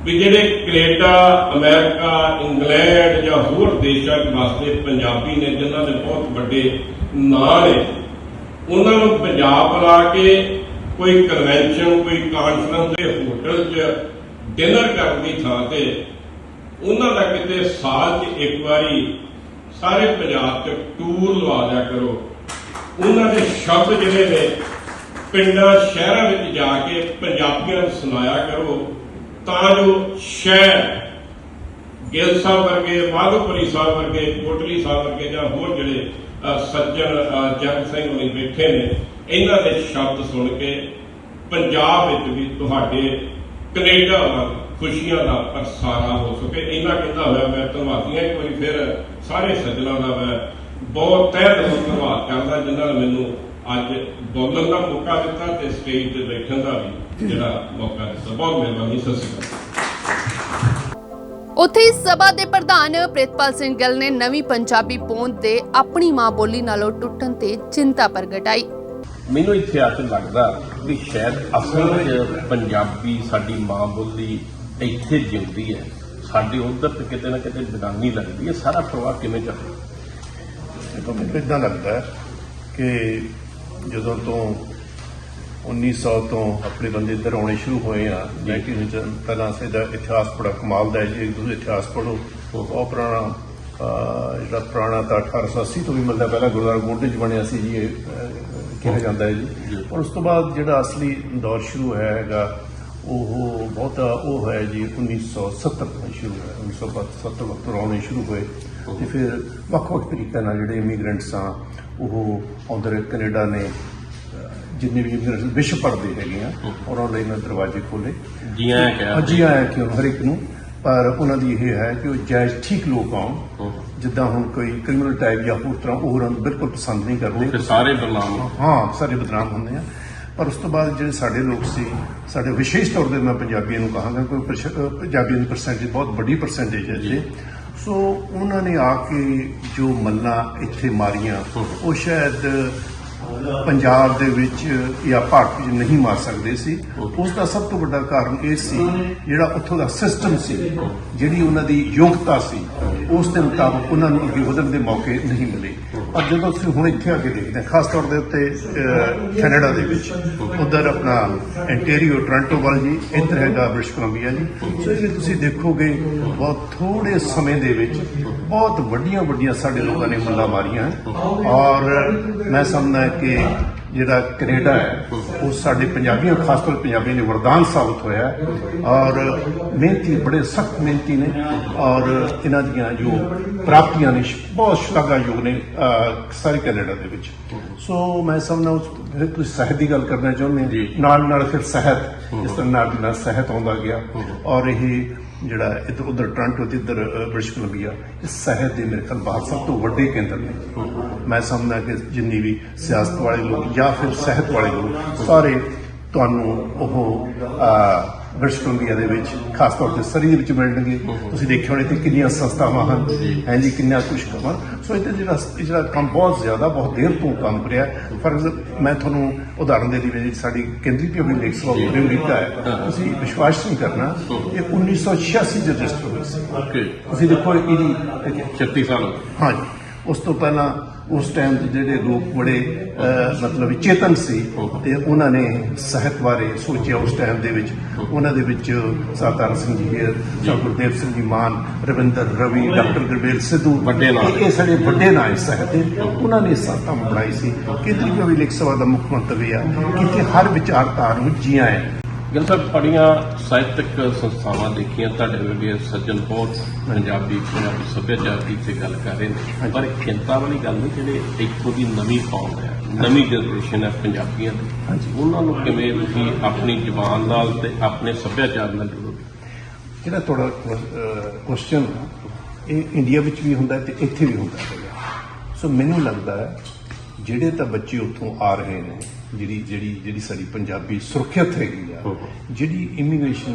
ਵੀ ਜਿਹੜੇ ਕੈਨੇਡਾ, ਅਮਰੀਕਾ, ਇੰਗਲੈਂਡ ਜਾਂ ਹੋਰ ਦੇਸ਼ਾਂ 'ਚ ਵਸਦੇ ਪੰਜਾਬੀ ਨੇ ਜਿਨ੍ਹਾਂ ਦੇ ਬਹੁਤ ਵੱਡੇ ਨਾਂ ਨੇ, ਉਹਨਾਂ ਨੂੰ ਪੰਜਾਬ ਬੁਲਾ ਕੇ ਕੋਈ ਕਨਵੈਨਸ਼ਨ, ਕੋਈ ਕਾਨਫਰੰਸ ਦੇ ਹੋਟਲ 'ਚ ਡਿਨਰ ਕਰਨ ਦੀ ਥਾਂ ਤੇ ਉਹਨਾਂ ਦਾ ਕਿਤੇ ਸਾਲ 'ਚ ਇੱਕ ਵਾਰੀ ਸਾਰੇ ਪੰਜਾਬ 'ਚ ਟੂਰ ਲਵਾ ਦਿਆ ਕਰੋ। ਉਹਨਾਂ ਦੇ ਸ਼ਬਦ ਜਿਹੜੇ ਨੇ ਪਿੰਡਾਂ ਸ਼ਹਿਰਾਂ ਵਿੱਚ ਜਾ ਕੇ ਪੰਜਾਬੀਆਂ ਨੂੰ ਸੁਣਾਇਆ ਕਰੋ, ਤਾਂ ਜੋ ਸ਼ਹਿਰ ਗਿੱਲ ਸਾਹਿਬ ਵਰਗੇ, ਮਾਧੋਪੁਰੀ ਸਾਹਿਬ ਵਰਗੇ, ਕੋਟਲੀ ਸਾਹਿਬ ਵਰਗੇ ਜਾਂ ਹੋਰ ਜਿਹੜੇ ਸੱਜਣ ਜਗ ਸਿੰਘ ਹੋਣੀ ਬੈਠੇ ਨੇ, ਇਹਨਾਂ ਦੇ ਸ਼ਬਦ ਸੁਣ ਕੇ ਪੰਜਾਬ ਵਿੱਚ ਵੀ ਤੁਹਾਡੇ ਕੈਨੇਡਾ ਵੱਲ ਖੁਸ਼ੀਆਂ ਦਾ ਪ੍ਰਸਾਰਾ ਹੋ ਸਕੇ। ਇਹਨਾਂ ਕਹਿੰਦਾ ਹੋਇਆ ਮੈਂ ਧੰਨਵਾਦੀਆਂ ਇੱਕ ਵਾਰੀ ਫਿਰ ਸਾਰੇ ਸੱਜਣਾਂ ਦਾ ਮੈਂ ਬਹੁਤ ਤਹਿ ਦਿਲੋਂ ਧੰਨਵਾਦ ਕਰਦਾ ਜਿਨ੍ਹਾਂ ਨੇ ਮੈਨੂੰ ਅੱਜ ਬੋਲਣ ਦਾ ਮੌਕਾ ਦਿੱਤਾ ਤੇ ਸਟੇਜ ਤੇ ਬੈਠਣ ਦਾ ਵੀ ਜਿਹੜਾ ਮੌਕਾ ਦਿੱਤਾ। ਬਹੁਤ ਮਿਹਰਬਾਨੀ। ਸਤਿ ਸ਼੍ਰੀ ਅਕਾਲ। ਉੱਥੇ ਇਸ ਸਭਾ ਦੇ ਪ੍ਰਧਾਨ ਪ੍ਰਿਤਪਾਲ ਸਿੰਘ ਗਿੱਲ ਨੇ ਨਵੀਂ ਪੰਜਾਬੀ ਪੋਂਦ ਦੇ ਆਪਣੀ ਮਾਂ ਬੋਲੀ ਨਾਲੋਂ ਟੁੱਟਣ ਤੇ ਚਿੰਤਾ ਪ੍ਰਗਟਾਈ। ਮੈਨੂੰ ਇੱਥੇ ਆ ਕੇ ਲੱਗਦਾ ਵੀ ਸ਼ਾਇਦ ਅਸਲ ਵਿੱਚ ਪੰਜਾਬੀ ਸਾਡੀ ਮਾਂ ਬੋਲੀ ਇੱਥੇ ਜਿਉਂਦੀ ਹੈ, ਸਾਡੇ ਉਧਰ ਤੇ ਕਿਤੇ ਨਾ ਕਿਤੇ ਬੇਗਾਨੀ ਲੱਗਦੀ ਹੈ। ਸਾਰਾ ਪ੍ਰਵਾਹ ਕਿਵੇਂ ਚੱਲੇ? ਦੇਖੋ, ਮੈਨੂੰ ਇੱਦਾਂ ਲੱਗਦਾ ਹੈ ਕਿ ਜਦੋਂ ਤੋਂ 1900 ਤੋਂ ਆਪਣੇ ਬੰਦੇ ਇੱਧਰ ਆਉਣੇ ਸ਼ੁਰੂ ਹੋਏ ਆ, 1900 ਪਹਿਲਾਂ ਦਾ ਇਤਿਹਾਸ ਬੜਾ ਕਮਾਲ ਦਾ ਹੈ ਜੀ। ਤੁਸੀਂ ਇਤਿਹਾਸ ਪੜ੍ਹੋ, ਬਹੁਤ ਪੁਰਾਣਾ ਜਿਹੜਾ ਪੁਰਾਣਾ ਤਾਂ 1880 ਤੋਂ ਵੀ ਮਿਲਦਾ। ਪਹਿਲਾਂ ਗੁਰਦੁਆਰਾ ਗੋਂਡੇ 'ਚ ਬਣਿਆ ਸੀ ਜੀ, ਇਹ ਕਿਹਾ ਜਾਂਦਾ ਹੈ ਜੀ। ਔਰ ਉਸ ਤੋਂ ਬਾਅਦ ਜਿਹੜਾ ਅਸਲੀ ਦੌਰ ਸ਼ੁਰੂ ਹੋਇਆ ਹੈਗਾ ਉਹ ਬਹੁਤਾ ਉਹ ਹੋਇਆ ਜੀ 1970 ਤੋਂ ਸ਼ੁਰੂ ਹੋਇਆ। 1970 ਵਕਤ ਆਉਣੇ ਸ਼ੁਰੂ ਹੋਏ ਤੇ ਫਿਰ ਵੱਖ-ਵੱਖ ਤਰੀਕਿਆਂ ਨਾਲ ਜਿਹੜੇ ਇਮੀਗ੍ਰੈਂਟਸ ਆ ਉਹ ਆਉਂਦੇ ਕੈਨੇਡਾ ਨੇ, ਜਿੰਨੇ ਵੀ ਇਮੀਗ੍ਰੈਂਟਸ ਵਿਸ਼ਵ ਪੜ੍ਹਦੇ ਹੈਗੇ ਆ, ਉਹਨਾਂ ਲਈ ਇਹਨਾਂ ਦਰਵਾਜ਼ੇ ਖੋਲੇ। ਜੀ ਆਇਆ ਕਿ ਹਰ ਇੱਕ ਨੂੰ, ਪਰ ਉਹਨਾਂ ਦੀ ਇਹ ਹੈ ਕਿ ਉਹ ਜਾਇਜ਼ ਠੀਕ ਲੋਕ ਆਉਣ। ਜਿੱਦਾਂ ਹੁਣ ਕੋਈ ਕ੍ਰਿਮੀਨਲ ਟਾਈਪ ਜਾਂ ਹੋਰ ਤਰ੍ਹਾਂ ਉਹ ਉਹਨਾਂ ਨੂੰ ਬਿਲਕੁਲ ਪਸੰਦ ਨਹੀਂ ਕਰਦੇ, ਸਾਰੇ ਬਦਨਾਮ। ਹਾਂ, ਸਾਰੇ ਬਦਨਾਮ ਹੁੰਦੇ ਆ। ਪਰ ਉਸ ਤੋਂ ਬਾਅਦ ਜਿਹੜੇ ਸਾਡੇ ਲੋਕ ਸੀ, ਸਾਡੇ ਵਿਸ਼ੇਸ਼ ਤੌਰ ਤੇ ਮੈਂ ਪੰਜਾਬੀਆਂ ਨੂੰ ਕਹਾਂਗਾ, ਕੋਈ ਪੰਜਾਬੀਆਂ ਦੀ ਪਰਸੈਂਟੇਜ ਬਹੁਤ ਵੱਡੀ ਪਰਸੈਂਟੇਜ ਹੈ ਇੱਥੇ। ਸੋ ਉਹਨਾਂ ਨੇ ਆ ਕੇ ਜੋ ਮੱਲਾਂ ਇੱਥੇ ਮਾਰੀਆਂ ਉਹ ਸ਼ਾਇਦ ਪੰਜਾਬ ਦੇ ਵਿੱਚ ਜਾਂ ਭਾਰਤ ਵਿੱਚ ਨਹੀਂ ਮਾਰ ਸਕਦੇ ਸੀ। ਉਸ ਦਾ ਸਭ ਤੋਂ ਵੱਡਾ ਕਾਰਨ ਇਹ ਸੀ ਜਿਹੜਾ ਉੱਥੋਂ ਦਾ ਸਿਸਟਮ ਸੀ, ਜਿਹੜੀ ਉਹਨਾਂ ਦੀ ਯੋਗਤਾ ਸੀ, ਉਸ ਦੇ ਮੁਤਾਬਕ ਉਹਨਾਂ ਨੂੰ ਅੱਗੇ ਵਧਣ ਦੇ ਮੌਕੇ ਨਹੀਂ ਮਿਲੇ। ਪਰ ਜਦੋਂ ਅਸੀਂ ਹੁਣ ਇੱਥੇ ਆ ਕੇ ਦੇਖਦੇ ਹਾਂ, ਖਾਸ ਤੌਰ ਦੇ ਉੱਤੇ ਕੈਨੇਡਾ ਦੇ ਵਿੱਚ, ਉੱਧਰ ਆਪਣਾ ਐਂਟੇਰੀਓ, ਟੋਰਾਂਟੋ ਵੱਲ ਜੀ, ਇੱਧਰ ਹੈਗਾ ਬ੍ਰਿਟਿਸ਼ ਕੋਲੰਬੀਆ ਜੀ। ਸੋ ਇਹ ਤੁਸੀਂ ਦੇਖੋਗੇ ਬਹੁਤ ਥੋੜੇ ਸਮੇਂ ਦੇ ਵਿੱਚ ਬਹੁਤ ਵੱਡੀਆਂ ਸਾਡੇ ਲੋਕਾਂ ਨੇ ਮੱਲਾਂ ਮਾਰੀਆਂ। ਔਰ ਮੈਂ ਸਮਝਦਾ ਕਿ ਜਿਹੜਾ ਕੈਨੇਡਾ ਹੈ ਉਹ ਸਾਡੇ ਪੰਜਾਬੀਆਂ, ਖਾਸ ਤੌਰ ਪੰਜਾਬੀਆਂ ਲਈ ਵਰਦਾਨ ਸਾਬਤ ਹੋਇਆ। ਔਰ ਮਿਹਨਤੀ, ਬੜੇ ਸਖਤ ਮਿਹਨਤੀ ਨੇ, ਔਰ ਇਹਨਾਂ ਦੀਆਂ ਜੋ ਪ੍ਰਾਪਤੀਆਂ ਨੇ ਬਹੁਤ ਸ਼ਲਾਘਾਯੋਗ ਨੇ ਸਾਰੇ ਕੈਨੇਡਾ ਦੇ ਵਿੱਚ। ਸੋ ਮੈਂ ਸਮਝਦਾ ਫਿਰ ਤੁਸੀਂ ਸਾਹਿਤ ਦੀ ਗੱਲ ਕਰਨਾ ਚਾਹੁੰਦੇ ਨਾਲ ਫਿਰ ਸਾਹਿਤ, ਇਸ ਤਰ੍ਹਾਂ ਨਾਲ ਸਾਹਿਤ ਆਉਂਦਾ ਗਿਆ। ਔਰ ਇਹ ਜਿਹੜਾ ਇੱਧਰ ਉੱਧਰ ਟੋਰਾਂਟੋ ਤੇ ਇੱਧਰ ਬ੍ਰਿਟਿਸ਼ ਕੋਲੰਬੀਆ, ਇਹ ਸਾਹਿਤ ਦੇ ਮੇਰੇ ਖਿਆਲ ਬਾਹਰ ਸਭ ਤੋਂ ਵੱਡੇ ਕੇਂਦਰ ਨੇ। ਮੈਂ ਸਮਝਦਾ ਕਿ ਜਿੰਨੀ ਵੀ ਸਿਆਸਤ ਵਾਲੇ ਲੋਕ ਜਾਂ ਫਿਰ ਸਾਹਿਤ ਵਾਲੇ ਲੋਕ ਸਾਰੇ ਤੁਹਾਨੂੰ ਉਹ ਬ੍ਰਿਟਿਸ਼ ਕੋਲੰਬੀਆ ਦੇ ਵਿੱਚ, ਖਾਸ ਤੌਰ ਤੇ ਸਰੀ ਦੇ ਵਿੱਚ ਮਿਲਣਗੇ। ਤੁਸੀਂ ਦੇਖਿਆ ਹੋਣੇ ਤੇ ਕਿੰਨੀਆਂ ਸੰਸਥਾਵਾਂ ਹਨ, ਹੈ ਜੀ, ਕਿੰਨਾ ਕੁਛ ਕਮਰ। ਸੋ ਇੱਥੇ ਜਿਹੜਾ ਕੰਮ ਬਹੁਤ ਜ਼ਿਆਦਾ, ਬਹੁਤ ਦੇਰ ਤੋਂ ਕੰਮ ਰਿਹਾ। ਫਰਜ਼ ਮੈਂ ਤੁਹਾਨੂੰ ਉਦਾਹਰਨ ਦੇ ਲਈ ਸਾਡੀ ਕੇਂਦਰੀ ਪੰਜਾਬੀ ਲੇਖ ਸਭਾ ਅਮਰੀਕਾ ਹੈ, ਤੁਸੀਂ ਵਿਸ਼ਵਾਸ ਨਹੀਂ ਕਰਨਾ, ਇਹ 1986 ਚ ਰਜਿਸਟਰ ਹੋਈ ਸੀ। ਤੁਸੀਂ ਦੇਖੋ ਇਹਦੀ 36 ਸਾਲ। ਹਾਂਜੀ, ਉਸ ਤੋਂ ਪਹਿਲਾਂ ਉਸ ਟਾਈਮ ਦੇ ਜਿਹੜੇ ਲੋਕ ਬੜੇ ਮਤਲਬ ਚੇਤਨ ਸੀ ਤੇ ਉਹਨਾਂ ਨੇ ਸਾਹਿਤ ਬਾਰੇ ਸੋਚਿਆ। ਉਸ ਟਾਈਮ ਦੇ ਵਿੱਚ ਉਹਨਾਂ ਦੇ ਵਿੱਚ ਸਰਦਾਰ ਸਿੰਘ ਜੀ, ਗੁਰਦੇਵ ਸਿੰਘ ਜੀ ਮਾਨ, ਰਵਿੰਦਰ ਰਵੀ, ਡਾਕਟਰ ਗੁਰਬੇਲ ਸਿੱਧੂ, ਇਹ ਸਾਡੇ ਵੱਡੇ ਨਾਂ ਸਾਹਿਤ ਦੇ। ਉਹਨਾਂ ਨੇ ਸੰਸਥਾ ਬਣਾਈ ਸੀ। ਕੇਂਦਰੀ ਪੰਜਾਬੀ ਲੇਖ ਸਭਾ ਦਾ ਮੁੱਖ ਮੰਤਵ ਇਹ ਆ ਕਿ ਇੱਥੇ ਹਰ ਵਿਚਾਰਧਾਰਾ ਨੂੰ ਜੀਆਂ ਹੈ। ਗਿੱਲ ਸਾਹਿਬ, ਬੜੀਆਂ ਸਾਹਿਤਕ ਸੰਸਥਾਵਾਂ ਦੇਖੀਆਂ, ਤੁਹਾਡੇ ਵਰਗੇ ਸੱਜਣ ਬਹੁਤ ਪੰਜਾਬੀ ਸੱਭਿਆਚਾਰ ਦੀ ਇੱਥੇ ਗੱਲ ਕਰ ਰਹੇ ਨੇ, ਪਰ ਚਿੰਤਾ ਵਾਲੀ ਗੱਲ ਨਹੀਂ, ਜਿਹੜੇ ਇੱਥੋਂ ਦੀ ਨਵੀਂ ਕੌਮ ਹੈ, ਨਵੀਂ ਜਨਰੇਸ਼ਨ ਹੈ ਪੰਜਾਬੀਆਂ ਦੀ, ਉਹਨਾਂ ਨੂੰ ਕਿਵੇਂ ਤੁਸੀਂ ਆਪਣੀ ਜ਼ੁਬਾਨ ਨਾਲ ਤੇ ਆਪਣੇ ਸੱਭਿਆਚਾਰ ਨਾਲ ਜੋੜੋਗੇ? ਜਿਹੜਾ ਤੁਹਾਡਾ ਕੁਐਸਚਨ ਇਹ ਇੰਡੀਆ ਵਿੱਚ ਵੀ ਹੁੰਦਾ ਤੇ ਇੱਥੇ ਵੀ ਹੁੰਦਾ ਹੈਗਾ। ਸੋ ਮੈਨੂੰ ਲੱਗਦਾ ਹੈ ਜਿਹੜੇ ਤਾਂ ਬੱਚੇ ਉੱਥੋਂ ਆ ਰਹੇ ਨੇ, ਜਿਹੜੀ ਸਾਡੀ ਪੰਜਾਬੀ ਸੁਰੱਖਿਅਤ ਹੈਗੀ ਆ, ਜਿਹੜੀ ਇਮੀਗ੍ਰੇਸ਼ਨ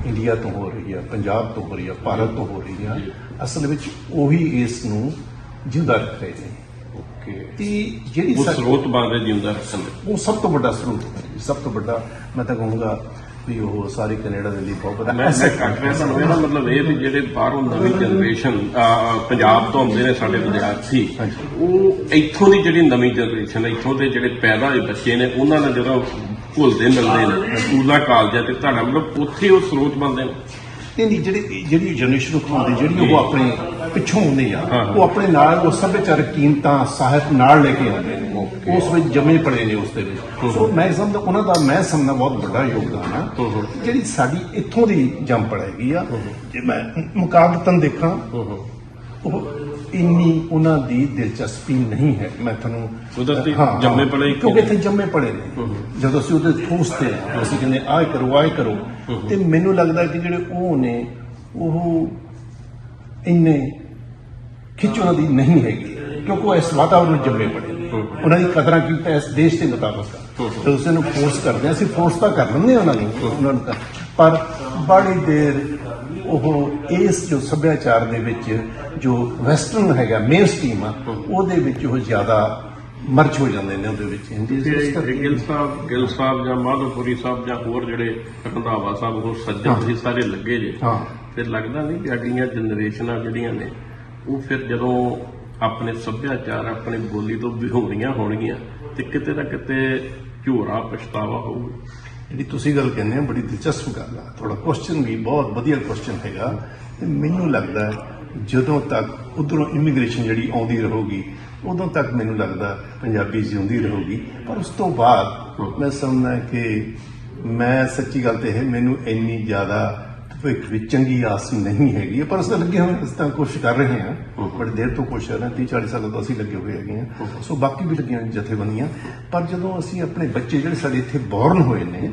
ਇੰਡੀਆ ਤੋਂ ਹੋ ਰਹੀ ਆ, ਪੰਜਾਬ ਤੋਂ ਹੋ ਰਹੀ ਆ, ਭਾਰਤ ਤੋਂ ਹੋ ਰਹੀ ਆ, ਅਸਲ ਵਿੱਚ ਉਹੀ ਇਸ ਨੂੰ ਜਿੰਦਾ ਰੱਖ ਰਹੇ ਨੇ। ਓਕੇ ਤੇ ਜਿਹੜੀ ਉਹ ਸਰੋਤ ਬਾਂਦੇ ਜਿਉਂਦਾ ਰੱਖਣ ਦੇ ਉਹ ਸਭ ਤੋਂ ਵੱਡਾ ਸਰੋਤ ਹੈ ਜੀ, ਸਭ ਤੋਂ ਵੱਡਾ ਮੈਂ ਤਾਂ ਕਹੂੰਗਾ ਵੀ ਉਹ ਸਾਰੇ ਕੈਨੇਡਾ ਦੇ ਲਈ ਬਹੁਤ ਵੱਡਾ ਮੈਂ asset ਕੱਟ ਰਿਹਾ ਤੁਹਾਨੂੰ ਇਹਦਾ ਮਤਲਬ ਇਹ ਵੀ ਜਿਹੜੇ ਬਾਹਰੋਂ ਨਵੀਂ ਜਨਰੇਸ਼ਨ ਪੰਜਾਬ ਤੋਂ ਆਉਂਦੇ ਨੇ ਸਾਡੇ ਵਿਦਿਆਰਥੀ ਉਹ ਇੱਥੋਂ ਦੀ ਜਿਹੜੀ ਨਵੀਂ ਜਨਰੇਸ਼ਨ ਇੱਥੋਂ ਦੇ ਜਿਹੜੇ ਪੈਦਾ ਹੋਏ ਬੱਚੇ ਨੇ ਉਹਨਾਂ ਨਾਲ ਜਦੋਂ ਘੁਲਦੇ ਮਿਲਦੇ ਨੇ ਸਕੂਲਾਂ ਕਾਲਜਾਂ ਤੇ ਤੁਹਾਡਾ ਮਤਲਬ ਉੱਥੇ ਉਹ ਸਰੋਤ ਬਣਦੇ ਨੇ। ਨਹੀਂ ਜਿਹੜੀ ਜਨਰੇਸ਼ਨ ਉਠਾਉਂਦੀ ਜਿਹੜੀ ਉਹ ਆਪਣੇ ਪਿੱਛੋਂ ਆਉਂਦੇ ਆ ਹਾਂ। ਉਹ ਆਪਣੇ ਨਾਲ ਉਹ ਸੱਭਿਆਚਾਰਕ ਕੀਮਤਾਂ ਸਾਹਿਤ ਨਾਲ ਲੈ ਕੇ ਆਉਂਦੇ ਨੇ ਉਸ ਵਿੱਚ ਜੰਮੇ ਪੜੇ ਨੇ ਉਸ ਦੇ ਵਿੱਚ ਸੋ ਮੈਂ ਸਮਝਦਾ ਉਹਨਾਂ ਦਾ ਮੈਂ ਸਮਝਦਾ ਬਹੁਤ ਵੱਡਾ ਯੋਗਦਾਨ ਆ ਜਿਹੜੀ ਸਾਡੀ ਇੱਥੋਂ ਦੀ ਜੰਮ ਪੜੇਗੀ ਆ ਜੇ ਮੈਂ ਮੁਕਾਬਲਤਨ ਦੇਖਾਂ ਉਹ ਇੰਨੀ ਉਹਨਾਂ ਦੀ ਦਿਲਚਸਪੀ ਨਹੀਂ ਹੈ ਮੈਂ ਤੁਹਾਨੂੰ ਕੁਦਰਤੀ ਹਾਂ, ਜੰਮੇ ਪਲੇ ਹੀ ਕਿਉਂਕਿ ਇੱਥੇ ਜੰਮੇ ਪੜੇ ਨੇ ਜਦੋਂ ਅਸੀਂ ਉਹਦੇ ਠੋਸਦੇ ਆ ਅਸੀਂ ਕਹਿੰਦੇ ਆਹ ਕਰੋ ਤੇ ਮੈਨੂੰ ਲੱਗਦਾ ਕਿ ਜਿਹੜੇ ਉਹ ਨੇ ਉਹ ਇੰਨੇ ਖਿੱਚ ਉਹਨਾਂ ਦੀ ਨਹੀਂ ਹੈਗੀ ਕਿਉਂਕਿ ਉਹ ਇਸ ਵਾਤਾਵਰਨ ਵਿੱਚ ਜੰਮੇ ਪੜੇ ਨੇ ਉਹਨਾਂ ਦੀ ਕਦਰਾਂ ਕੀਮਤਾਂ ਇਸ ਦੇਸ਼ ਦੇ ਮੁਤਾਬਕ ਆ ਤੇ ਉਸੇ ਨੂੰ ਫੋਰਸ ਕਰਦੇ ਆ ਅਸੀਂ ਫੋਰਸ ਤਾਂ ਕਰ ਲੈਂਦੇ ਉਹਨਾਂ ਨੂੰ ਪਰ ਬੜੀ ਦੇਰ ਉਹ ਇਸ ਜੋ ਸੱਭਿਆਚਾਰ ਦੇ ਵਿੱਚ ਜੋ ਵੈਸਟਰਨ ਹੈਗਾ ਮੇਨ ਸਟ੍ਰੀਮ ਆ ਉਹਦੇ ਵਿੱਚ ਉਹ ਜ਼ਿਆਦਾ ਮਰਚ ਹੋ ਜਾਂਦੇ ਨੇ ਉਹਦੇ ਵਿੱਚ ਗਿੱਲ ਸਾਹਿਬ ਜਾਂ ਮਾਧੋਪੁਰੀ ਸਾਹਿਬ ਜਾਂ ਹੋਰ ਜਿਹੜੇ ਰੰਧਾਵਾ ਸਾਹਿਬ ਉਹ ਸੱਜਣ ਤੁਸੀਂ ਸਾਰੇ ਲੱਗੇ ਜੇ ਹਾਂ ਫਿਰ ਲੱਗਦਾ ਨਹੀਂ ਕਿ ਅਗਲੀਆਂ ਜਨਰੇਸ਼ਨਾਂ ਜਿਹੜੀਆਂ ਨੇ ਉਹ ਫਿਰ ਜਦੋਂ ਆਪਣੇ ਸੱਭਿਆਚਾਰ ਆਪਣੀ ਬੋਲੀ ਤੋਂ ਵਿਹੋਣੀਆਂ ਹੋਣਗੀਆਂ ਤੇ ਕਿਤੇ ਨਾ ਕਿਤੇ ਝੋਰਾ ਪਛਤਾਵਾ ਹੋਊਗਾ। ਜਿਹੜੀ ਤੁਸੀਂ ਗੱਲ ਕਹਿੰਦੇ ਆ ਬੜੀ ਦਿਲਚਸਪ ਗੱਲ ਆ ਤੁਹਾਡਾ ਕੁਐਸਚਨ ਵੀ ਬਹੁਤ ਵਧੀਆ ਕੁਐਸਚਨ ਹੈਗਾ ਤੇ ਮੈਨੂੰ ਲੱਗਦਾ ਜਦੋਂ ਤੱਕ ਉਧਰੋਂ ਇਮੀਗ੍ਰੇਸ਼ਨ ਜਿਹੜੀ ਆਉਂਦੀ ਰਹੂਗੀ ਉਦੋਂ ਤੱਕ ਮੈਨੂੰ ਲੱਗਦਾ ਪੰਜਾਬੀ ਜਿਉਂਦੀ ਰਹੂਗੀ ਪਰ ਉਸ ਤੋਂ ਬਾਅਦ ਮੈਂ ਸਮਝਦਾ ਕਿ ਮੈਂ ਸੱਚੀ ਗੱਲ ਤੇ ਇਹ ਮੈਨੂੰ ਇੰਨੀ ਜ਼ਿਆਦਾ ਭਵਿੱਖ ਵਿੱਚ ਚੰਗੀ ਆਸ ਨਹੀਂ ਹੈਗੀ ਪਰ ਉਸ ਦਾ ਲੱਗੇ ਹੋਏ ਇਸ ਤਰ੍ਹਾਂ ਕੋਸ਼ਿਸ਼ ਕਰ ਰਹੇ ਹਾਂ ਬੜੀ ਦੇਰ ਤੋਂ ਕੋਸ਼ਿਸ਼ ਕਰ ਰਹੇ 30-40 ਸਾਲਾਂ ਤੋਂ ਅਸੀਂ ਲੱਗੇ ਹੋਏ ਹੈਗੇ ਹਾਂ ਸੋ ਬਾਕੀ ਵੀ ਲੱਗੀਆਂ ਜਥੇਬੰਦੀਆਂ ਪਰ ਜਦੋਂ ਅਸੀਂ ਆਪਣੇ ਬੱਚੇ ਜਿਹੜੇ ਸਾਡੇ ਇੱਥੇ ਬੌਰਨ ਹੋਏ ਨੇ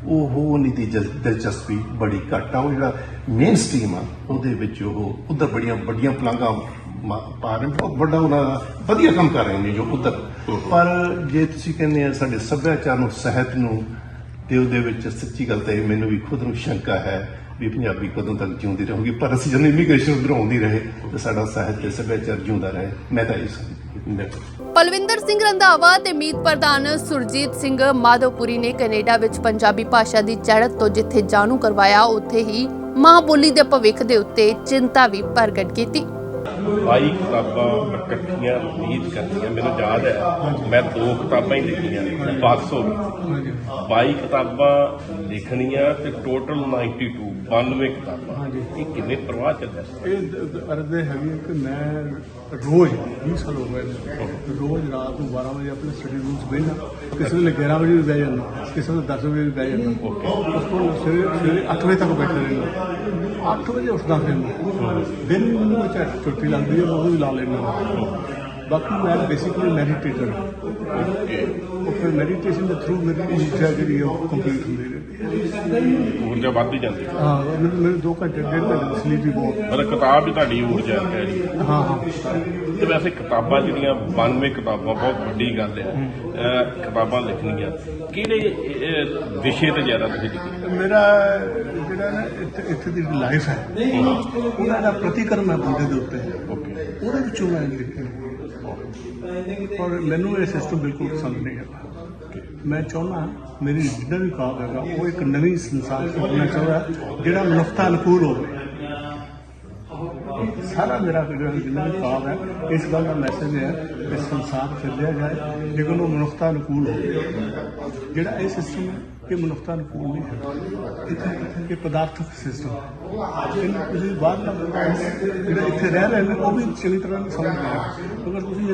ਉਹ ਉਨੀ ਦੀ ਦਿਲਚਸਪੀ ਬੜੀ ਘੱਟ ਆ ਉਹ ਜਿਹੜਾ ਮੇਨ ਸਟ੍ਰੀਮ ਆ ਉਹਦੇ ਵਿੱਚ ਉਹ ਉਧਰ ਬੜੀਆਂ ਵੱਡੀਆਂ ਪਲਾਂਘਾਂ ਪਾ ਰਹੇ ਬਹੁਤ ਵੱਡਾ ਉਹਨਾਂ ਦਾ ਵਧੀਆ ਕੰਮ ਕਰ ਰਹੇ ਨੇ ਜੋ ਉਧਰ ਪਰ ਜੇ ਤੁਸੀਂ ਕਹਿੰਦੇ ਆ ਸਾਡੇ ਸੱਭਿਆਚਾਰ ਨੂੰ ਸਾਹਿਤ ਨੂੰ ਤੇ ਉਹਦੇ ਵਿੱਚ ਸੱਚੀ ਗੱਲ ਤਾਂ ਇਹ ਮੈਨੂੰ ਵੀ ਖੁਦ ਨੂੰ ਸ਼ੰਕਾ ਹੈ ਵੀ ਪੰਜਾਬੀ ਕਦੋਂ ਤੱਕ ਜਿਉਂਦੀ ਰਹੂਗੀ ਪਰ ਅਸੀਂ ਜਦੋਂ ਇਮੀਗ੍ਰੇਸ਼ਨ ਉਧਰ ਆਉਂਦੀ ਰਹੇ ਤੇ ਸਾਡਾ ਸਾਹਿਤ ਤੇ ਸੱਭਿਆਚਾਰ ਜਿਉਂਦਾ ਰਹੇ ਮੈਂ ਤਾਂ ਇਹ ਸਮਝਦਾ। ਪਲਵਿੰਦਰ ਸਿੰਘ ਰੰਧਾਵਾ ਤੇ ਮੀਤ ਪ੍ਰਧਾਨ ਸੁਰਜੀਤ ਸਿੰਘ ਮਾਧੋਪੁਰੀ ਨੇ ਕੈਨੇਡਾ ਵਿੱਚ ਪੰਜਾਬੀ ਭਾਸ਼ਾ ਦੀ ਚੜ੍ਹਤ ਤੋਂ ਜਿੱਥੇ ਜਾਣੂ ਕਰਵਾਇਆ ਉੱਥੇ ਹੀ ਮਾਂ ਬੋਲੀ ਦੇ ਭਵਿੱਖ ਦੇ ਉੱਤੇ ਚਿੰਤਾ ਵੀ ਪ੍ਰਗਟ ਕੀਤੀ। 22 ਕਿਤਾਬਾਂ ਇਕੱਠੀਆਂ ਰੀਡ ਕਰਨੀਆਂ ਮੈਨੂੰ ਯਾਦ ਹੈ ਮੈਂ 2 ਕਿਤਾਬਾਂ ਹੀ ਲਿਖੀਆਂ ਬਸ ਹੋ ਗਈ 22 ਕਿਤਾਬਾਂ ਲਿਖਣੀਆਂ ਤੇ ਟੋਟਲ 92 ਕਿਤਾਬਾਂ ਇਹ ਕਿੰਨੇ ਪ੍ਰਵਾਹ ਚੱਲਿਆ ਇਹ ਅਰਦੇ ਹੈਗੀ ਕਿ ਮੈਂ ਰੋਜ਼ 20 ਸਾਲ ਹੋ ਗਏ ਰੋਜ਼ ਰਾਤ ਨੂੰ 12 ਵਜੇ ਆਪਣੇ ਸਟੱਡੀ ਰੂਮ 'ਚ ਬਹਿਣਾ ਕਿਸੇ ਵੇਲੇ 11 ਵਜੇ ਵੀ ਬਹਿ ਜਾਂਦਾ ਕਿਸੇ ਵੇਲੇ 10 ਵਜੇ ਵੀ ਬਹਿ ਜਾਂਦਾ ਉਸ ਤੋਂ ਸਵੇਰੇ 8 ਵਜੇ ਤੱਕ ਬੈਠੇ ਰਹਿੰਦਾ 8 ਵਜੇ ਉੱਠਦਾ ਫਿਰ ਦਿਨ ਵੀ ਮੈਨੂੰ ਵਿੱਚ ਛੁੱਟੀ ਲੱਗਦੀ ਹੈ ਉਹ ਵੀ ਲਾ ਲੈਂਦਾ ਬਾਕੀ ਮੈਂ ਬੇਸਿਕਲੀ ਮੈਡੀਟੇਟਰ ਉਹ ਫਿਰ ਮੈਡੀਟੇਸ਼ਨ ਦੇ ਥਰੂ ਮੇਰੀ ਊਰਜਾ ਜਿਹੜੀ ਉਹ ਕੰਪਲੀਟ ਹੁੰਦੀ ਰਹਿੰਦੀ ਹੈ ਊਰਜਾ ਵੱਧਦੀ ਜਾਂਦੀ ਹੈ। ਹਾਂ ਮੇਰੇ 2 ਘੰਟੇ 1.5 ਘੰਟੇ ਸਲੀਪ ਵੀ ਬਹੁਤ ਮਤਲਬ ਕਿਤਾਬ ਵੀ ਤੁਹਾਡੀ ਊਰਜਾ ਹੈ ਜੀ ਹਾਂ ਤੇ ਵੈਸੇ ਕਿਤਾਬਾਂ ਜਿਹੜੀਆਂ 92 ਕਿਤਾਬਾਂ ਬਹੁਤ ਵੱਡੀ ਗੱਲ ਹੈ ਕਿਤਾਬਾਂ ਲਿਖਣੀਆਂ ਕਿਹੜੇ ਵਿਸ਼ੇ ਤੇ ਜ਼ਿਆਦਾ ਤੁਸੀਂ ਲਿਖੀ ਮੇਰਾ ਜਿਹੜਾ ਨਾ ਇੱਥੇ ਦੀ ਲਾਈਫ ਹੈ ਉਹਦਾ ਦਾ ਪ੍ਰਤੀਕਰਮ ਹੈ ਬੰਦੇ ਦੇ ਉੱਤੇ ਉਹਦੇ ਵਿੱਚੋਂ ਮੈਂ ਲਿਖਿਆ ਔਰ ਮੈਨੂੰ ਇਹ ਸਿਸਟਮ ਬਿਲਕੁਲ ਪਸੰਦ ਨਹੀਂ ਹੈਗਾ ਮੈਂ ਚਾਹੁੰਦਾ ਮੇਰੀ ਜਿੰਨਾ ਵੀ ਕਾਬ ਹੈਗਾ ਉਹ ਇੱਕ ਨਵੀਂ ਸੰਸਾਰ ਹੋਣਾ ਚਾਹੁੰਦਾ ਜਿਹੜਾ ਮਨੁੱਖਤਾ ਅਨੁਕੂਲ ਹੋਵੇ ਸਾਰਾ ਮੇਰਾ ਜਿੰਨਾ ਵੀ ਕਾਬ ਹੈ ਇਸ ਗੱਲ ਦਾ ਮੈਸੇਜ ਹੈ ਕਿ ਸੰਸਾਰ ਫਿਰਿਆ ਜਾਏ ਲੇਕਿਨ ਉਹ ਮਨੁੱਖਤਾ ਅਨੁਕੂਲ ਹੋਵੇ ਜਿਹੜਾ ਇਹ ਸਿਸਟਮ ਹੈ ਇਹ ਮਨੁੱਖਤਾ ਅਨੁਕੂਲ ਨਹੀਂ ਹੈ ਇਹ ਪਦਾਰਥਕ ਸਿਸਟਮ ਹੈ ਤੁਸੀਂ ਬਾਹਰ ਜਿਹੜਾ ਇੱਥੇ ਰਹਿ ਰਹੇ ਨੇ ਉਹ ਵੀ ਚੰਗੀ ਤਰ੍ਹਾਂ ਨਹੀਂ ਸਮਝ ਰਹੇ ਅਗਰ ਤੁਸੀਂ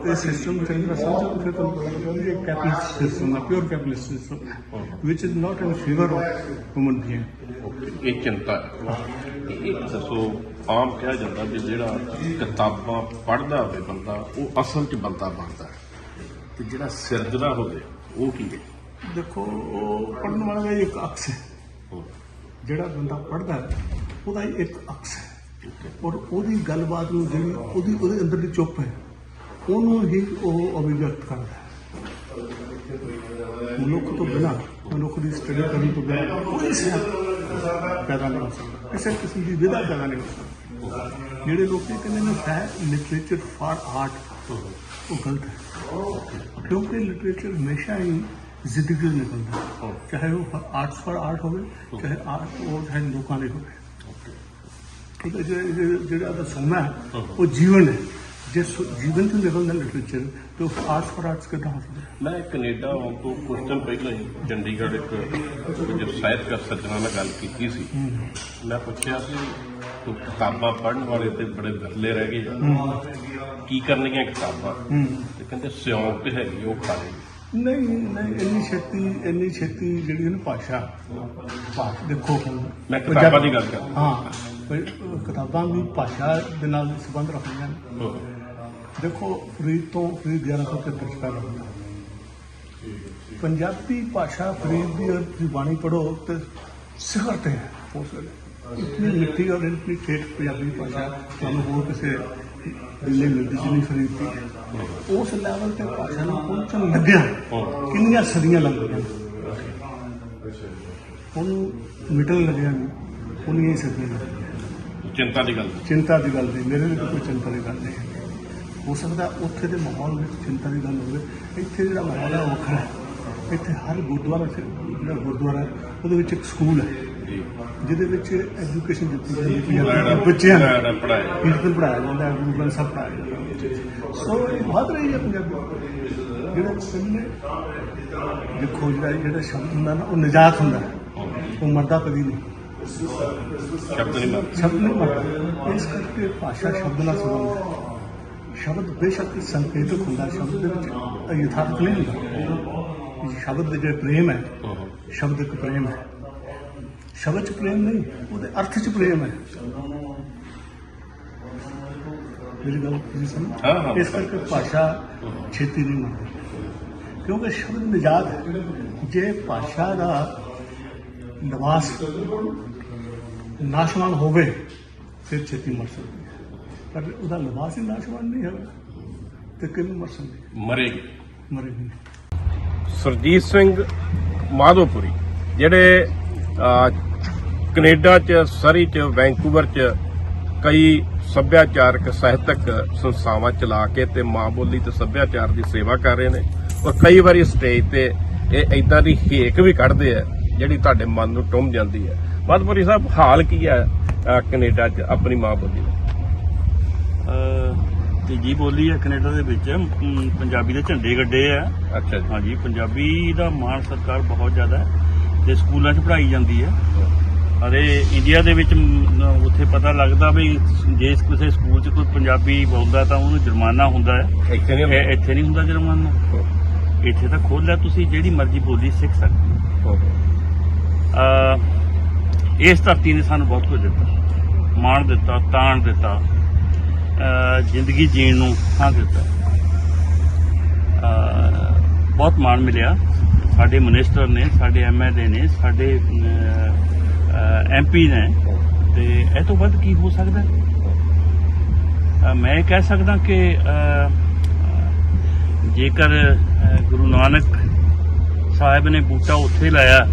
ਇਹ ਸਿਸਟਮ ਚੰਗੀ ਤਰ੍ਹਾਂ ਸਮਝੋ ਫਿਰ ਤੁਹਾਨੂੰ ਪਤਾ ਲੱਗੇਗਾ ਇਹ ਕੈਪੀਟਲਿਸਟ ਸਿਸਟਮ ਹੈ pure capitalist system which is not in favour of human being ਇਹ ਚਿੰਤਾ ਹੈ ਇਹ ਦੱਸੋ ਆਮ ਕਿਹਾ ਜਾਂਦਾ ਵੀ ਜਿਹੜਾ ਕਿਤਾਬਾਂ ਪੜ੍ਹਦਾ ਹੋਵੇ ਬੰਦਾ ਉਹ ਅਸਲ 'ਚ ਬੰਦਾ ਬਣਦਾ ਤੇ ਜਿਹੜਾ ਸਿਰਜਦਾ ਹੋਵੇ ਉਹ ਕੀ ਹੈ ਦੇਖੋ ਉਹ ਪੜ੍ਹਨ ਵਾਲਾ ਦਾ ਇੱਕ ਅਕਸ ਹੈ ਜਿਹੜਾ ਬੰਦਾ ਪੜ੍ਹਦਾ ਹੈ ਉਹਦਾ ਇੱਕ ਅਕਸ ਹੈ ਔਰ ਉਹਦੀ ਗੱਲਬਾਤ ਨੂੰ ਜਿਹੜੀ ਉਹਦੇ ਅੰਦਰ ਦੀ ਚੁੱਪ ਹੈ ਉਹਨੂੰ ਹੀ ਉਹ ਅਭਿਵਿਅਕਤ ਕਰਦਾ ਹੈ ਮਨੁੱਖ ਤੋਂ ਬਿਨਾਂ ਮਨੁੱਖ ਦੀ ਸਟੱਡੀ ਕਰਨ ਤੋਂ ਬਿਨਾਂ ਕੋਈ ਸਾਹਿਤ ਪੈਦਾ ਨਹੀਂ ਹੋ ਸਕਦਾ ਕਿਸੇ ਕਿਸਮ ਦੀ ਵਿਧਾ ਪੈਦਾ ਨਹੀਂ ਹੋ ਸਕਦੀ ਜਿਹੜੇ ਲੋਕ ਕਹਿੰਦੇ ਨੇ ਲਿਟਰੇਚਰ ਫਾਰ ਆਰਟ वो गलत है, क्योंकि लिटरेचर हमेशा ही जिंदगी से निकलता है, चाहे वो आर्ट्स फॉर आर्ट हो, चाहे आर्ट हो चाहे लोकाने हो। जो सोना है वो जीवन है, ਜੇ ਜੀਵਨ ਤੋਂ ਨਿਕਲਦਾ ਲਿਟਰੇਚਰ ਤੇ ਉਹ ਆਰਟਸ ਫॉर ਆਰਟਸ ਕਿੱਦਾਂ ਹੋ ਸਕਦਾ। ਮੈਂ ਕੈਨੇਡਾ ਆਉਣ ਤੋਂ ਕੁਝ ਦਿਨ ਪਹਿਲਾਂ ਹੀ ਚੰਡੀਗੜ੍ਹ ਇੱਕ ਕੁਝ ਸਾਹਿਤਕਾਰ ਸੱਜਣਾ ਨਾਲ ਗੱਲ ਕੀਤੀ ਸੀ। ਮੈਂ ਪੁੱਛਿਆ ਸੀ ਤੂੰ ਕਿਤਾਬਾਂ ਪੜ੍ਹਨ ਵਾਲੇ ਤੇ ਬੜੇ ਵਿਰਲੇ ਰਹਿ ਗਏ, ਕੀ ਕਰਨੀਆਂ ਕਿਤਾਬਾਂ? ਤੇ ਕਹਿੰਦੇ ਸਿਉਂਕ ਤੇ ਹੈਗੀ ਉਹ ਖਾਲੀ। ਨਹੀਂ ਇੰਨੀ ਛੇਤੀ ਜਿਹੜੀ ਹੈ ਨਾ ਭਾਸ਼ਾ ਦੇਖੋ, ਮੈਂ ਕਿਤਾਬਾਂ ਦੀ ਗੱਲ ਕਰ ਹਾਂ, ਕਿਤਾਬਾਂ ਵੀ ਭਾਸ਼ਾ ਦੇ ਨਾਲ ਸੰਬੰਧ ਰੱਖਦੀਆਂ ਨੇ। ਦੇਖੋ ਫਰੀਦ 1173 ਪੈਦਾ ਹੋਇਆ, ਪੰਜਾਬੀ ਭਾਸ਼ਾ ਫਰੀਦ ਦੀ ਬਾਣੀ ਪੜ੍ਹੋ ਤੇ ਸਿਖਰ ਤੇ ਹੈ ਉਸ ਵੇਲੇ। ਇਤਨੀ ਮਿੱਠੀ ਔਰ ਇਤਨੀ ਠੇਠ ਪੰਜਾਬੀ ਭਾਸ਼ਾ ਤੁਹਾਨੂੰ ਹੋਰ ਕਿਸੇ ਦਿੱਲੀ ਮਿਲਦੀ ਜਿੰਨੀ ਫਰੀਦ ਦੀ। ਉਸ ਲੈਵਲ ਤੇ ਭਾਸ਼ਾ ਨੂੰ ਪਹੁੰਚਣ ਲੱਗਿਆ ਕਿੰਨੀਆਂ ਸਦੀਆਂ ਲੱਗ ਗਈਆਂ, ਉਹਨੂੰ ਮਿਟਣ ਲੱਗਿਆ ਨਹੀਂ ਉਨੀਆਂ ਹੀ ਸਦੀਆਂ ਲੱਗ ਗਈਆਂ। ਚਿੰਤਾ ਦੀ ਗੱਲ ਨਹੀਂ, ਮੇਰੇ ਲਈ ਕੋਈ ਚਿੰਤਾ ਦੀ ਗੱਲ ਨਹੀਂ। ਹੋ ਸਕਦਾ ਉੱਥੇ ਦੇ ਮਾਹੌਲ ਵਿੱਚ ਚਿੰਤਾ ਦੀ ਗੱਲ ਹੋਵੇ, ਇੱਥੇ ਜਿਹੜਾ ਮਾਹੌਲ ਹੈ ਉਹ ਵੱਖਰਾ ਹੈ। ਇੱਥੇ ਹਰ ਗੁਰਦੁਆਰਾ ਜਿਹੜਾ ਗੁਰਦੁਆਰਾ ਉਹਦੇ ਵਿੱਚ ਇੱਕ ਸਕੂਲ ਹੈ ਜਿਹਦੇ ਵਿੱਚ ਐਜੂਕੇਸ਼ਨ ਦਿੱਤੀ ਜਾਂਦੀ ਪੰਜਾਬੀ ਬੱਚਿਆਂ ਨੂੰ ਕੀਰਤਨ ਪੜ੍ਹਾਇਆ ਜਾਂਦਾ ਹੈ, ਗੁਰੂ ਗ੍ਰੰਥ ਸਾਹਿਬ ਪੜ੍ਹਾਇਆ ਜਾਂਦਾ ਹੈ। ਸੋ ਇਹ ਵੱਧ ਰਹੀ ਹੈ ਪੰਜਾਬੀ। ਜਿਹੜਾ ਪਹਿਲੇ ਦੇਖੋ ਜਿਹੜਾ ਸ਼ਬਦ ਹੁੰਦਾ ਨਾ ਉਹ ਨਿਜਾਤ ਹੁੰਦਾ ਹੈ, ਉਹ ਮਰਦਾ ਕਦੀ ਨਹੀਂ, ਸ਼ਬਦ ਨਹੀਂ ਮਰਦਾ। ਇਸ ਕਰਕੇ ਭਾਸ਼ਾ ਸ਼ਬਦ ਨਾਲ ਸੰਬੰਧ ਹੈ। ਸ਼ਬਦ ਬੇਸ਼ੱਕ ਸੰਕੇਤਕ ਹੁੰਦਾ, ਸ਼ਬਦ ਦੇ ਵਿੱਚ ਯਥਾਰਥ ਨਹੀਂ ਹੁੰਦਾ। ਸ਼ਬਦ ਦੇ ਜਿਹੜੇ ਪ੍ਰੇਮ ਹੈ, ਸ਼ਬਦ ਇੱਕ ਪ੍ਰੇਮ ਹੈ, ਸ਼ਬਦ 'ਚ ਪ੍ਰੇਮ ਨਹੀਂ, ਉਹਦੇ ਅਰਥ 'ਚ ਪ੍ਰੇਮ ਹੈ। ਮੇਰੀ ਗੱਲ ਤੁਸੀਂ ਸਮਝ? ਇਸ ਕਰਕੇ ਭਾਸ਼ਾ ਛੇਤੀ ਨਹੀਂ ਮੰਨਦੀ, ਕਿਉਂਕਿ ਸ਼ਬਦ ਨਿਜਾਤ ਹੈ। ਜੇ ਭਾਸ਼ਾ ਦਾ ਨਿਵਾਸ ਨਾਸ਼ਵਾਨ ਹੋਵੇ ਫਿਰ ਛੇਤੀ ਮਰ ਸਕਦੀ ਹੈ, ਪਰ ਉਹਦਾ ਨਿਵਾਸ ਹੀ ਨਾਸ਼ਵਾਨ ਨਹੀਂ ਹੈਗਾ ਤੇ ਕਿਵੇਂ ਮਰ ਸਕਦੀ? ਮਰੇਗੀ। ਸੁਰਜੀਤ ਸਿੰਘ ਮਾਧੋਪੁਰੀ ਜਿਹੜੇ ਕੈਨੇਡਾ 'ਚ, ਸਰੀ 'ਚ, ਵੈਂਕੂਵਰ 'ਚ ਕਈ ਸੱਭਿਆਚਾਰਕ ਸਾਹਿਤਕ ਸੰਸਥਾਵਾਂ ਚਲਾ ਕੇ ਤੇ ਮਾਂ ਬੋਲੀ ਤੇ ਸੱਭਿਆਚਾਰ ਦੀ ਸੇਵਾ ਕਰ ਰਹੇ ਨੇ, ਔਰ ਕਈ ਵਾਰੀ ਸਟੇਜ ਤੇ ਇਹ ਏਦਾਂ ਦੀ ਹੇਕ ਵੀ ਕੱਢਦੇ ਆ ਜਿਹੜੀ ਤੁਹਾਡੇ ਮਨ ਨੂੰ ਟੁੰਮ ਜਾਂਦੀ ਹੈ। ਮਾਧੋਪੁਰੀ ਸਾਹਿਬ, ਹਾਲ ਕੀ ਹੈ ਕੈਨੇਡਾ 'ਚ ਆਪਣੀ ਮਾਂ ਬੋਲੀ ਦਾ? ਤੀਜੀ ਬੋਲੀ ਹੈ ਕੈਨੇਡਾ ਦੇ ਵਿੱਚ, ਪੰਜਾਬੀ ਦੇ ਝੰਡੇ ਗੱਡੇ ਆ। ਅੱਛਾ ਜੀ। ਹਾਂਜੀ, ਪੰਜਾਬੀ ਦਾ ਮਾਣ ਸਤਿਕਾਰ ਬਹੁਤ ਜ਼ਿਆਦਾ ਹੈ ਤੇ ਸਕੂਲਾਂ 'ਚ ਪੜ੍ਹਾਈ ਜਾਂਦੀ ਹੈ। ਅਤੇ ਇੰਡੀਆ ਦੇ ਵਿੱਚ ਉੱਥੇ ਪਤਾ ਲੱਗਦਾ ਵੀ ਜੇ ਕਿਸੇ ਸਕੂਲ 'ਚ ਕੋਈ ਪੰਜਾਬੀ ਬੋਲਦਾ ਤਾਂ ਉਹਨੂੰ ਜੁਰਮਾਨਾ ਹੁੰਦਾ ਹੈ। ਇੱਥੇ ਨਹੀਂ ਹੁੰਦਾ ਜੁਰਮਾਨਾ। ਇੱਥੇ ਤਾਂ ਖੋਲ੍ਹਿਆ, ਤੁਸੀਂ ਜਿਹੜੀ ਮਰਜ਼ੀ ਬੋਲੀ ਸਿੱਖ ਸਕਦੇ ਹੋ। ਇਸ ਧਰਤੀ ਨੇ ਸਾਨੂੰ ਬਹੁਤ ਕੁਝ ਦਿੱਤਾ, ਮਾਣ ਦਿੱਤਾ, ਤਾਣ ਦਿੱਤਾ, ਜ਼ਿੰਦਗੀ ਜੀਣ ਨੂੰ ਥਾਂ ਦਿੱਤਾ। ਬਹੁਤ ਮਾਣ ਮਿਲਿਆ। ਸਾਡੇ ਮਿਨਿਸਟਰ ਨੇ, ਸਾਡੇ MLA ਨੇ, ਸਾਡੇ MP ਨੇ, ਤੇ ਇਹ ਤੋਂ ਵੱਧ ਕੀ ਹੋ ਸਕਦਾ? ਮੈਂ ਕਹਿ ਸਕਦਾ ਕਿ ਜੇਕਰ ਗੁਰੂ ਨਾਨਕ ਸਾਹਿਬ ਨੇ ਬੂਟਾ ਉੱਥੇ ਲਾਇਆ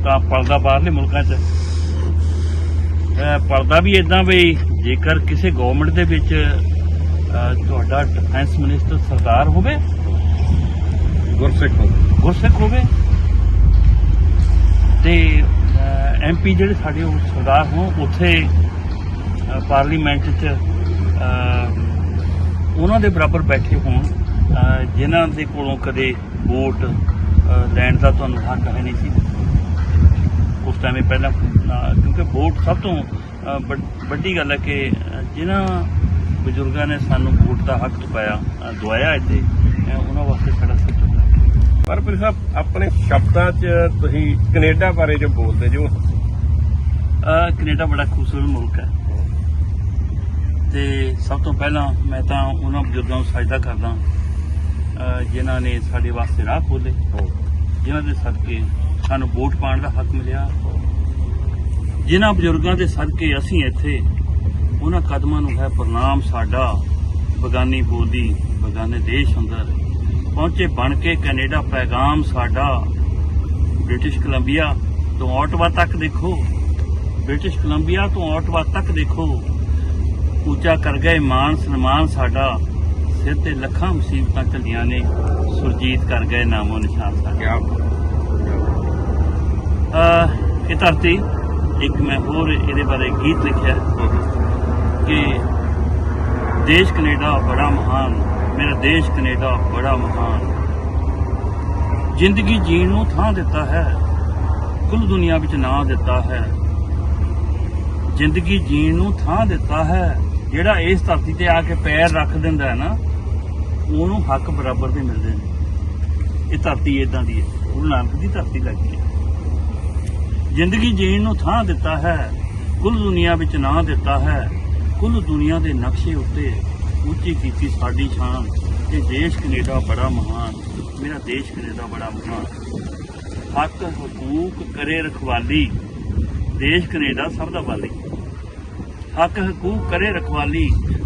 ਤਾਂ ਪਲਦਾ ਬਾਹਰਲੇ ਮੁਲਕਾਂ 'ਚ ਪਲਦਾ ਵੀ ਇਦਾਂ ਵੀ ਜੇਕਰ ਕਿਸੇ ਗਵਰਨਮੈਂਟ ਦੇ ਵਿੱਚ ਤੁਹਾਡਾ ਡਿਫੈਂਸ ਮਿਨਿਸਟਰ ਸਰਦਾਰ ਹੋਵੇ, ਗੁਰਸਿੱਖ ਹੋਵੇ, ਤੇ MP ਜਿਹੜੇ ਸਾਡੇ ਉਹ ਸਰਦਾਰ ਹੋਣ, ਉੱਥੇ ਪਾਰਲੀਮੈਂਟ 'ਚ ਉਹਨਾਂ ਦੇ ਬਰਾਬਰ ਬੈਠੇ ਹੋਣ, ਜਿਨ੍ਹਾਂ ਦੇ ਕੋਲੋਂ ਕਦੇ ਵੋਟ ਲੈਣ ਦਾ ਤੁਹਾਨੂੰ ਹੱਕ ਹੈ ਨਹੀਂ ਸੀ ਉਸ ਟਾਈਮ ਪਹਿਲਾਂ, ਕਿਉਂਕਿ ਵੋਟ ਸਭ ਤੋਂ ਵੱਡੀ ਗੱਲ ਹੈ ਕਿ ਜਿਨ੍ਹਾਂ ਬਜ਼ੁਰਗਾਂ ਨੇ ਸਾਨੂੰ ਵੋਟ ਦਾ ਹੱਕ ਦਵਾਇਆ ਇੱਥੇ, ਉਹਨਾਂ ਵਾਸਤੇ ਸਾਡਾ ਸਿਰ ਝੁਕਦਾ। ਪਰ ਫਿਰ ਸਾਹਿਬ, ਆਪਣੇ ਸ਼ਬਦਾਂ 'ਚ ਤੁਸੀਂ ਕੈਨੇਡਾ ਬਾਰੇ ਜੋ ਬੋਲਦੇ ਜੋ, ਕੈਨੇਡਾ ਬੜਾ ਖੂਬਸੂਰਤ ਮੁਲਕ ਹੈ ਤੇ ਸਭ ਤੋਂ ਪਹਿਲਾਂ ਮੈਂ ਤਾਂ ਉਹਨਾਂ ਬਜ਼ੁਰਗਾਂ ਨੂੰ ਸਜਦਾ ਕਰਦਾ ਜਿਨ੍ਹਾਂ ਨੇ ਸਾਡੇ ਵਾਸਤੇ ਰਾਹ ਖੋਲ੍ਹੇ, ਜਿਨ੍ਹਾਂ ਦੇ ਸਦਕੇ ਸਾਨੂੰ ਵੋਟ ਪਾਉਣ ਦਾ ਹੱਕ ਮਿਲਿਆ, ਜਿਨ੍ਹਾਂ ਬਜ਼ੁਰਗਾਂ ਦੇ ਸਦਕੇ ਅਸੀਂ ਇੱਥੇ, ਉਹਨਾਂ ਕਦਮਾਂ ਨੂੰ ਹੈ ਪ੍ਰਣਾਮ ਸਾਡਾ। ਬਗਾਨੀ ਬੋਲੀ ਬਗਾਨੇ ਦੇਸ਼ ਅੰਦਰ ਪਹੁੰਚੇ ਬਣ ਕੇ ਕੈਨੇਡਾ ਪੈਗਾਮ ਸਾਡਾ। ਬ੍ਰਿਟਿਸ਼ ਕੋਲੰਬੀਆ ਤੋਂ ਓਟਵਾ ਤੱਕ ਦੇਖੋ, ਬ੍ਰਿਟਿਸ਼ ਕੋਲੰਬੀਆ ਤੋਂ ਓਟਵਾ ਤੱਕ ਦੇਖੋ, ਉੱਚਾ ਕਰ ਗਏ ਮਾਨ ਸਨਮਾਨ ਸਾਡਾ। सिर ते लखां मुसीबतां झल्लियां ने, सुरजीत कर गए नामो निशान साडे। ये धरती एक मैं होर इहदे बारे गीत लिखिआ कि देश कनेडा बड़ा महान, मेरा देश कनेडा बड़ा महान, जिंदगी जीण नूं थां दिता है, कुल दुनिया विच नां दिता है, जिंदगी जीण नूं थां दिता है, ਜਿਹੜਾ ਇਸ ਧਰਤੀ ਤੇ ਆ ਕੇ ਪੈਰ ਰੱਖ ਦਿੰਦਾ ਹੈ ਨਾ, ਉਹਨੂੰ ਹੱਕ ਬਰਾਬਰ ਦੇ ਮਿਲਦੇ ਨੇ। ਇਹ ਧਰਤੀ ਇਦਾਂ ਦੀ ਹੈ, ਗੁਰੂ ਨਾਨਕ ਦੀ ਧਰਤੀ ਲੱਗੀ ਹੈ। ਜ਼ਿੰਦਗੀ ਜੀਣ ਨੂੰ ਥਾਂ ਦਿੱਤਾ ਹੈ, ਕੁੱਲ ਦੁਨੀਆ ਵਿੱਚ ਨਾਂ ਦਿੱਤਾ ਹੈ, ਕੁੱਲ ਦੁਨੀਆ ਦੇ ਨਕਸ਼ੇ ਉੱਤੇ ਉੱਚੀ ਕੀਤੀ ਸਾਡੀ ਸ਼ਾਨ। ਇਹ ਦੇਸ਼ ਕੈਨੇਡਾ ਬੜਾ ਮਹਾਨ, ਮੇਰਾ ਦੇਸ਼ ਕੈਨੇਡਾ ਬੜਾ ਮਹਾਨ। ਹੱਕ ਹਕੂਕ ਕਰੇ ਰਖਵਾਲੀ, ਦੇਸ਼ ਕੈਨੇਡਾ ਸਭ ਦਾ ਵਾਲੀ। हक हकूक करे रखवाली,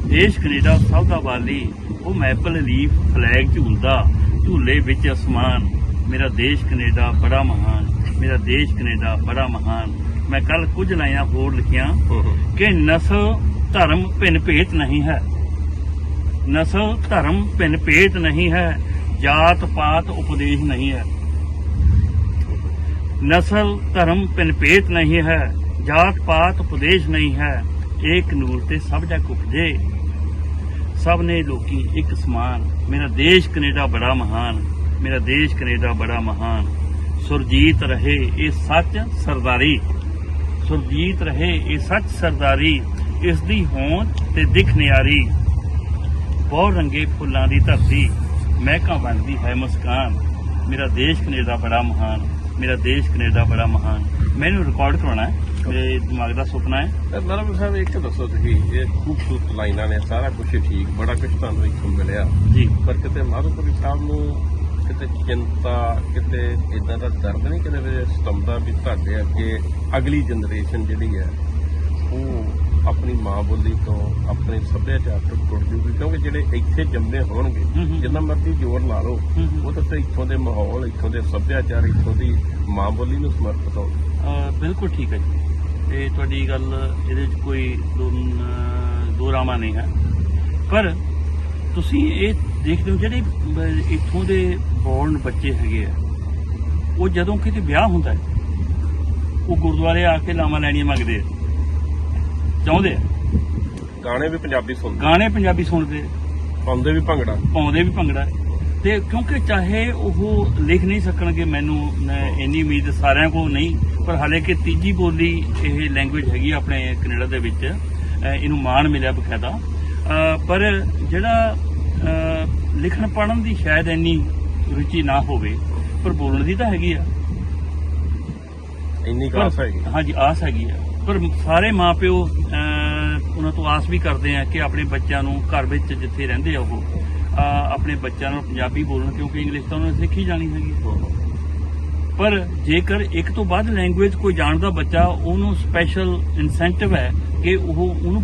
देश कनेडा सब दा वाली। वो मैपल लीफ फ्लैग झूलदा, झूले विच आसमान, मेरा देश कनेडा बड़ा महान, मेरा देश कनेडा बड़ा महान। मैं कल कुछ लाइनां होर लिखियां कि नस्ल धर्म भिन्न भेत नहीं है, नस्ल धर्म भिन्न भेत नहीं है, जात पात उपदेश नहीं है। नस्ल धर्म भिन्न भेत नहीं है, जात पात उपदेश नहीं है, एक नूर ते सब जग उपजे, सब ने लोकी एक समान। मेरा देश कनेडा बड़ा महान, मेरा देश कनेडा बड़ा महान। सुरजीत रहे ये सच सरदारी, सुरजीत रहे ये सच सरदारी, इस दी होंद ते दिख नियारी। बहुत रंगे फुल्लां दी धरती, महकां बनदी है मुस्कान। मेरा देश कनेडा बड़ा महान, मेरा देश कनेडा बड़ा महान। मैनू रिकॉर्ड करवाना है, ਮੇਰੇ ਦਿਮਾਗ ਦਾ ਸੁਪਨਾ ਹੈ। ਨਰਮ ਸਾਹਿਬ ਇੱਕ ਦੱਸੋ ਤੁਸੀਂ, ਇਹ ਖੂਬਸੂਰਤ ਲਾਈਨਾਂ ਨੇ, ਸਾਰਾ ਕੁਝ ਠੀਕ, ਬੜਾ ਕੁਝ ਤੁਹਾਨੂੰ ਇੱਥੋਂ ਮਿਲਿਆ ਜੀ, ਪਰ ਕਿਤੇ ਮਾਧੋਪੁਰੀ ਸਾਹਿਬ ਨੂੰ ਕਿਤੇ ਚਿੰਤਾ, ਕਿਤੇ ਇਦਾਂ ਦਾ ਦਰਦ ਨਹੀਂ ਕਿਤੇ ਵੀ ਸਤੰਦਾ ਵੀ ਤੁਹਾਡੇ ਅੱਗੇ ਅਗਲੀ ਜਨਰੇਸ਼ਨ ਜਿਹੜੀ ਹੈ ਉਹ ਆਪਣੀ ਮਾਂ ਬੋਲੀ ਤੋਂ, ਆਪਣੇ ਸੱਭਿਆਚਾਰ ਤੋਂ ਟੁੱਟ ਜੂਗੀ? ਕਿਉਂਕਿ ਜਿਹੜੇ ਇੱਥੇ ਜੰਮੇ ਹੋਣਗੇ, ਜਿੰਨਾ ਮਰਜ਼ੀ ਜ਼ੋਰ ਲਾ ਲਓ, ਉਹ ਤਾਂ ਇੱਥੋਂ ਦੇ ਮਾਹੌਲ, ਇੱਥੋਂ ਦੇ ਸੱਭਿਆਚਾਰ, ਇੱਥੋਂ ਦੀ ਮਾਂ ਬੋਲੀ ਨੂੰ ਸਮਰਪਿਤ ਹੋ। ਬਿਲਕੁਲ ਠੀਕ ਹੈ ਜੀ, ਤੇ ਤੁਹਾਡੀ ਗੱਲ ਇਹਦੇ 'ਚ ਕੋਈ ਦੋ ਰਾਵਾਂ ਨਹੀਂ ਹੈ। ਪਰ ਤੁਸੀਂ ਇਹ ਦੇਖਦੇ ਹੋ ਜਿਹੜੇ ਇੱਥੋਂ ਦੇ ਬੋਰਨ ਬੱਚੇ ਹੈਗੇ ਆ, ਉਹ ਜਦੋਂ ਕਿਤੇ ਵਿਆਹ ਹੁੰਦਾ ਹੈ, ਉਹ ਗੁਰਦੁਆਰੇ ਆ ਕੇ ਲਾਵਾਂ ਲੈਣੀਆਂ ਮੰਗਦੇ ਆ, ਚਾਹੁੰਦੇ ਆ। ਗਾਣੇ ਵੀ ਪੰਜਾਬੀ ਸੁਣਦੇ, ਗਾਣੇ ਪੰਜਾਬੀ ਸੁਣਦੇ, ਪਾਉਂਦੇ ਵੀ ਭੰਗੜਾ। ਤੇ ਕਿਉਂਕਿ ਚਾਹੇ ਉਹ ਲਿਖ ਨਹੀਂ ਸਕਣਗੇ, ਮੈਨੂੰ ਇੰਨੀ ਉਮੀਦ ਸਾਰਿਆਂ ਕੋਲ ਨਹੀਂ, ਪਰ ਹਾਲੇ ਕਿ ਤੀਜੀ ਬੋਲੀ ਇਹ ਲੈਂਗੁਏਜ ਹੈਗੀ ਆਪਣੇ ਕੈਨੇਡਾ ਦੇ ਵਿੱਚ, ਇਹਨੂੰ ਮਾਣ ਮਿਲਿਆ ਬਕਾਇਦਾ। ਪਰ ਜਿਹੜਾ ਲਿਖਣ ਪੜ੍ਹਨ ਦੀ ਸ਼ਾਇਦ ਇੰਨੀ ਰੁਚੀ ਨਾ ਹੋਵੇ, ਪਰ ਬੋਲਣ ਦੀ ਤਾਂ ਹੈਗੀ ਆ, ਇੰਨੀ ਆਸ ਹੈਗੀ। ਹਾਂਜੀ, ਆਸ ਹੈਗੀ ਆ। ਪਰ ਸਾਰੇ ਮਾਂ ਪਿਓ ਉਹਨਾਂ ਤੋਂ ਆਸ ਵੀ ਕਰਦੇ ਆ ਕਿ ਆਪਣੇ ਬੱਚਿਆਂ ਨੂੰ ਘਰ ਵਿੱਚ ਜਿੱਥੇ ਰਹਿੰਦੇ ਆ ਉਹ ਆਪਣੇ ਬੱਚਿਆਂ ਨੂੰ ਪੰਜਾਬੀ ਬੋਲਣ, ਕਿਉਂਕਿ ਇੰਗਲਿਸ਼ ਤਾਂ ਉਹਨਾਂ ਨੇ ਸਿੱਖੀ ਜਾਣੀ ਹੈਗੀ। ਪਰ ਜੇਕਰ ਇੱਕ ਤੋਂ ਵੱਧ ਲੈਂਗੁਏਜ ਕੋਈ ਜਾਣਦਾ ਬੱਚਾ, ਉਹਨੂੰ ਸਪੈਸ਼ਲ ਇਨਸੈਂਟਿਵ ਹੈ ਕਿ ਉਹਨੂੰ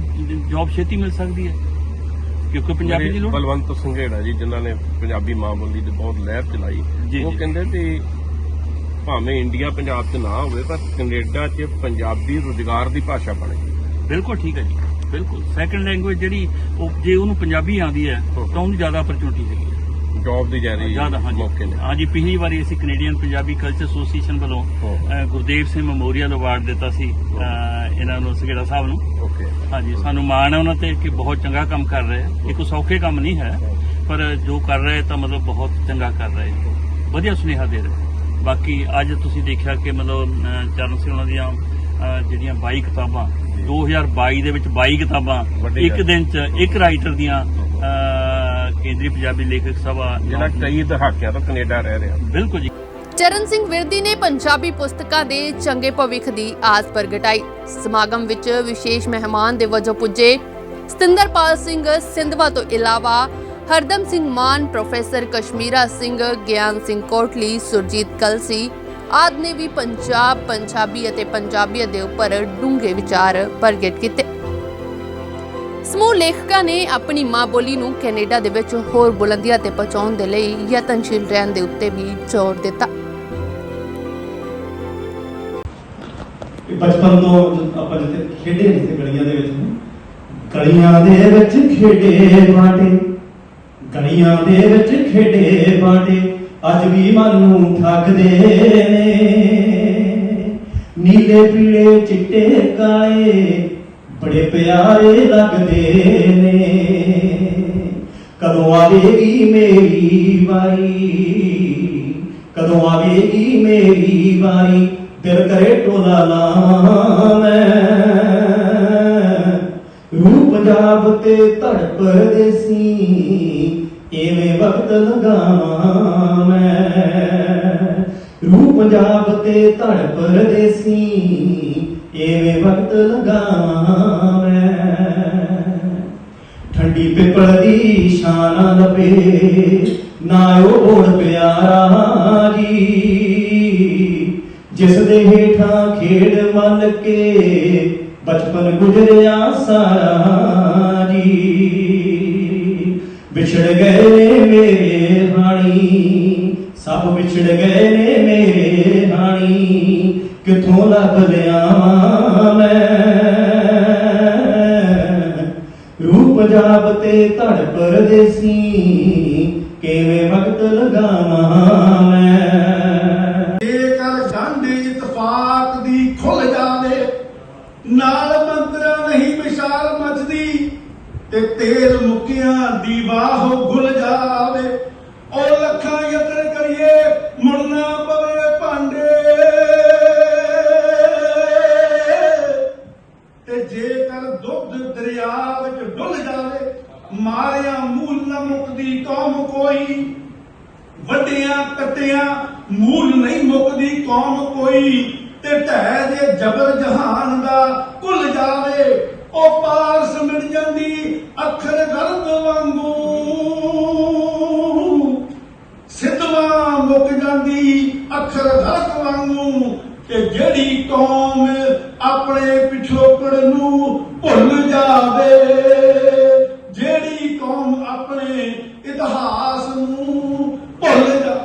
ਜੌਬ ਛੇਤੀ ਮਿਲ ਸਕਦੀ ਹੈ, ਕਿਉਂਕਿ ਪੰਜਾਬੀ ਦੀ ਲੋੜ। ਬਲਵੰਤ ਸੰਘੇੜਾ ਜੀ, ਜਿਨ੍ਹਾਂ ਨੇ ਪੰਜਾਬੀ ਮਾਂ ਬੋਲੀ ਦੀ ਬਹੁਤ ਲਹਿਰ ਚਲਾਈ, ਉਹ ਕਹਿੰਦੇ ਵੀ ਭਾਵੇਂ ਇੰਡੀਆ ਪੰਜਾਬ 'ਚ ਨਾ ਹੋਵੇ, ਪਰ ਕੈਨੇਡਾ 'ਚ ਪੰਜਾਬੀ ਰੁਜ਼ਗਾਰ ਦੀ ਭਾਸ਼ਾ ਬਣੇ। ਬਿਲਕੁਲ ਠੀਕ ਹੈ ਜੀ, ਬਿਲਕੁਲ। ਸੈਕੰਡ ਲੈਂਗੁਏਜ ਜਿਹੜੀ ਜੇ ਉਹਨੂੰ ਪੰਜਾਬੀ ਆਉਂਦੀ ਹੈ ਤਾਂ ਉਹਨੂੰ ਜ਼ਿਆਦਾ ਅਪਰਚੁਨਿਟੀ ਹੈਗੀ ਹੈ, ਜੌਬ ਦੀ ਜ਼ਿਆਦਾ ਮੌਕੇ ਨੇ। ਹਾਂਜੀ, ਪਿਛਲੀ ਵਾਰੀ ਅਸੀਂ ਕੈਨੇਡੀਅਨ ਪੰਜਾਬੀ ਕਲਚਰ ਐਸੋਸੀਏਸ਼ਨ ਵੱਲੋਂ ਗੁਰਦੇਵ ਸਿੰਘ ਮੈਮੋਰੀਅਲ ਅਵਾਰਡ ਦਿੱਤਾ ਸੀ ਇਹਨਾਂ ਨੂੰ, ਸੰਘੇੜਾ ਸਾਹਿਬ ਨੂੰ। ਹਾਂਜੀ, ਸਾਨੂੰ ਮਾਣ ਹੈ ਉਹਨਾਂ ਤੇ ਕਿ ਬਹੁਤ ਚੰਗਾ ਕੰਮ ਕਰ ਰਹੇ। ਇਹ ਕੋਈ ਸੌਖੇ ਕੰਮ ਨਹੀਂ ਹੈ, ਪਰ ਜੋ ਕਰ ਰਹੇ ਤਾਂ ਮਤਲਬ ਬਹੁਤ ਚੰਗਾ ਕਰ ਰਹੇ, ਵਧੀਆ ਸੁਨੇਹਾ ਦੇ ਰਹੇ। ਬਾਕੀ ਅੱਜ ਤੁਸੀਂ ਦੇਖਿਆ ਕਿ ਮਤਲਬ ਚਰਨ ਸਿੰਘ ਉਹਨਾਂ ਦੀਆਂ ਜਿਹੜੀਆਂ 22 ਕਿਤਾਬਾਂ 2022 ਦੇ ਵਿੱਚ 22 ਕਿਤਾਬਾਂ ਇੱਕ ਦਿਨ 'ਚ ਇੱਕ ਰਾਈਟਰ ਦੀਆਂ ਕੇਂਦਰੀ ਪੰਜਾਬੀ ਲੇਖਕ ਸਭਾ, ਜਿਹੜਾ ਕਈ ਦਹਾਕਿਆਂ ਤੋਂ ਕੈਨੇਡਾ ਰਹਿ ਰਿਹਾ। ਬਿਲਕੁਲ ਜੀ। ਚਰਨ ਸਿੰਘ ਵਿਰਦੀ ਨੇ ਪੰਜਾਬੀ ਪੁਸਤਕਾਂ ਦੇ ਚੰਗੇ ਭਵਿੱਖ ਦੀ ਆਸ ਪ੍ਰਗਟਾਈ। ਸਮਾਗਮ ਵਿੱਚ ਵਿਸ਼ੇਸ਼ ਮਹਿਮਾਨ ਦੇ ਵਜੋਂ ਪੁੱਜੇ ਸਤਿੰਦਰਪਾਲ ਸਿੰਘ ਸਿੰਧਵਾ ਤੋਂ ਇਲਾਵਾ ਹਰਦਮ ਸਿੰਘ ਮਾਨ, ਪ੍ਰੋਫੈਸਰ ਕਸ਼ਮੀਰਾ ਸਿੰਘ, ਗਿਆਨ ਸਿੰਘ ਕੋਟਲੀ, ਸੁਰਜੀਤ ਕਲਸੀ ਆਦਿ ਨੇ ਵੀ ਪੰਜਾਬ, ਪੰਜਾਬੀ ਅਤੇ ਪੰਜਾਬੀਅਤ ਦੇ ਉੱਪਰ ਡੂੰਘੇ ਵਿਚਾਰ ਪ੍ਰਗਟ ਕੀਤੇ। ਸਮੂਹ ਲੇਖਕਾਂ ਨੇ ਆਪਣੀ ਮਾਂ ਬੋਲੀ ਨੂੰ ਕੈਨੇਡਾ ਦੇ ਵਿੱਚ ਹੋਰ ਬੁਲੰਦੀਆਂ ਤੇ ਪਹੁੰਚਾਉਣ ਦੇ ਲਈ ਯਤਨਸ਼ੀਲ ਰਹਿਣ ਦੇ ਉੱਤੇ ਵੀ ਜ਼ੋਰ ਦਿੱਤਾ। ਬਚਪਨ ਤੋਂ ਆਪਾਂ ਜਿੱਥੇ ਖੇਡੇ ਜਿੱਥੇ ਗਲੀਆਂ ਦੇ ਵਿੱਚ, ਗਲੀਆਂ ਦੇ ਵਿੱਚ ਖੇਡੇ ਬਾਟੇ, ਗਲੀਆਂ ਦੇ ਵਿੱਚ ਖੇਡੇ ਬਾਟੇ ਅੱਜ ਵੀ ਮਨ ਨੂੰ ਠੱਗਦੇ ਨੇ। ਨੀਲੇ ਪੀਲੇ ਚਿੱਟੇ ਕਾਲੇ ਬੜੇ ਪਿਆਰੇ ਲੱਗਦੇ ਨੇ। ਕਦੋਂ ਆਵੇਗੀ ਮੇਰੀ ਵਾਰੀ, ਕਦੋਂ ਆਵੇਗੀ ਮੇਰੀ ਵਾਰੀ, ਦਿਲ ਕਰੇ ਟੋਲਾ ਲਾ ਮੈਂ। ਰੂਹ ਪੰਜਾਬ ਤੇ ਧੜ ਪਰਦੇਸੀ, ਇਵੇਂ ਵਕਤ ਲਗਾਵਾਂ ਮੈਂ। ਰੂਹ ਪੰਜਾਬ ਤੇ ਧੜ ਪਰਦੇਸੀ, ਇਵੇਂ ਵਕਤ ਲਗਾਵਾਂ ਮੈਂ। ਠੰਡੀ ਪਿੱਪਲ ਦੀ ਸ਼ਾਨ ਲੱਭੇ ਨਾ ਉਹ ਪਿਆਰਾ ਜੀ, ਜਿਸ ਦੇ ਹੇਠਾਂ ਖੇਡ ਮੱਲ ਕੇ ਬਚਪਨ ਗੁਜ਼ਰਿਆ ਸਾਰਾ ਜੀ। ਵਿਛੜ ਗਏ ਨੇ ਮੇਰੇ ਹਾਣੀ, ਸਭ ਵਿਛੜ ਗਏ ਨੇ ਮੇਰੇ ਹਾਣੀ, ਕਿੱਥੋਂ ਲੱਭ ਲਿਆਵਾਂ ਮੈਂ। ਰੂਹ ਪੰਜਾਬ ਤੇ ਧੜ ਪਰਦੇਸੀ, ਕਿਵੇਂ ਵਕਤ ਲਗਾਵਾਂ ਮੈਂ। ਜੇਕਰ ਜੰਡ ਇਤਫਾਕ ਦੀ ਖੁੱਲ ਜਾਵੇ, ਨਾਲ ਮੰਤਰਾਂ ਨਹੀਂ ਮਿਸਾਲ ਮਚਦੀ, ਤੇ ਤੇਲ ਮੁੱਕਿਆਂ ਦੀ ਵਾਹ ਗੁਲ ਜਾਵੇ। ਉਹ ਲੱਖਾਂ ਯਤਨ ਕਰੀਏ ਮੁੜਨਾ ਪਵੇ ਭਾਂਡੇ, ਤੇ ਜੇਕਰ ਦੁੱਧ ਦਰਿਆ ਵਿੱਚ ਡੁੱਲ ਜਾਵੇ, ਮਾਰਿਆ ਮੂਲ ਨਾ ਮੁੱਕਦੀ ਕੌਮ ਕੋਈ। ਵੱਡਿਆਂ ਕੱਟਿਆਂ ਮੂਲ ਨਹੀਂ ਮੁੱਕਦੀ ਕੌਮ ਕੋਈ, ਤੇ ਢਹਿ ਦੇ ਜਬਰ ਜਹਾਨ ਦਾ ਭੁੱਲ ਜਾਵੇ। ਉਹ ਪਾਰਸ ਮਿਟ ਜਾਂਦੀ ਅੱਖਰ ਗਲਤ ਵਾਂਗੂ, ਸਿੱਧਵਾਂ ਮੁੱਕ ਜਾਂਦੀ ਅੱਖਰ ਗਲਤ ਵਾਂਗੂ। ਤੇ ਜਿਹੜੀ ਕੌਮ ਆਪਣੇ ਪਿਛੋਕੜ ਨੂੰ ਭੁੱਲ ਜਾਵੇ, ਜਿਹੜੀ ਕੌਮ ਆਪਣੇ ਇਤਿਹਾਸ ਨੂੰ ਭੁੱਲ ਜਾ।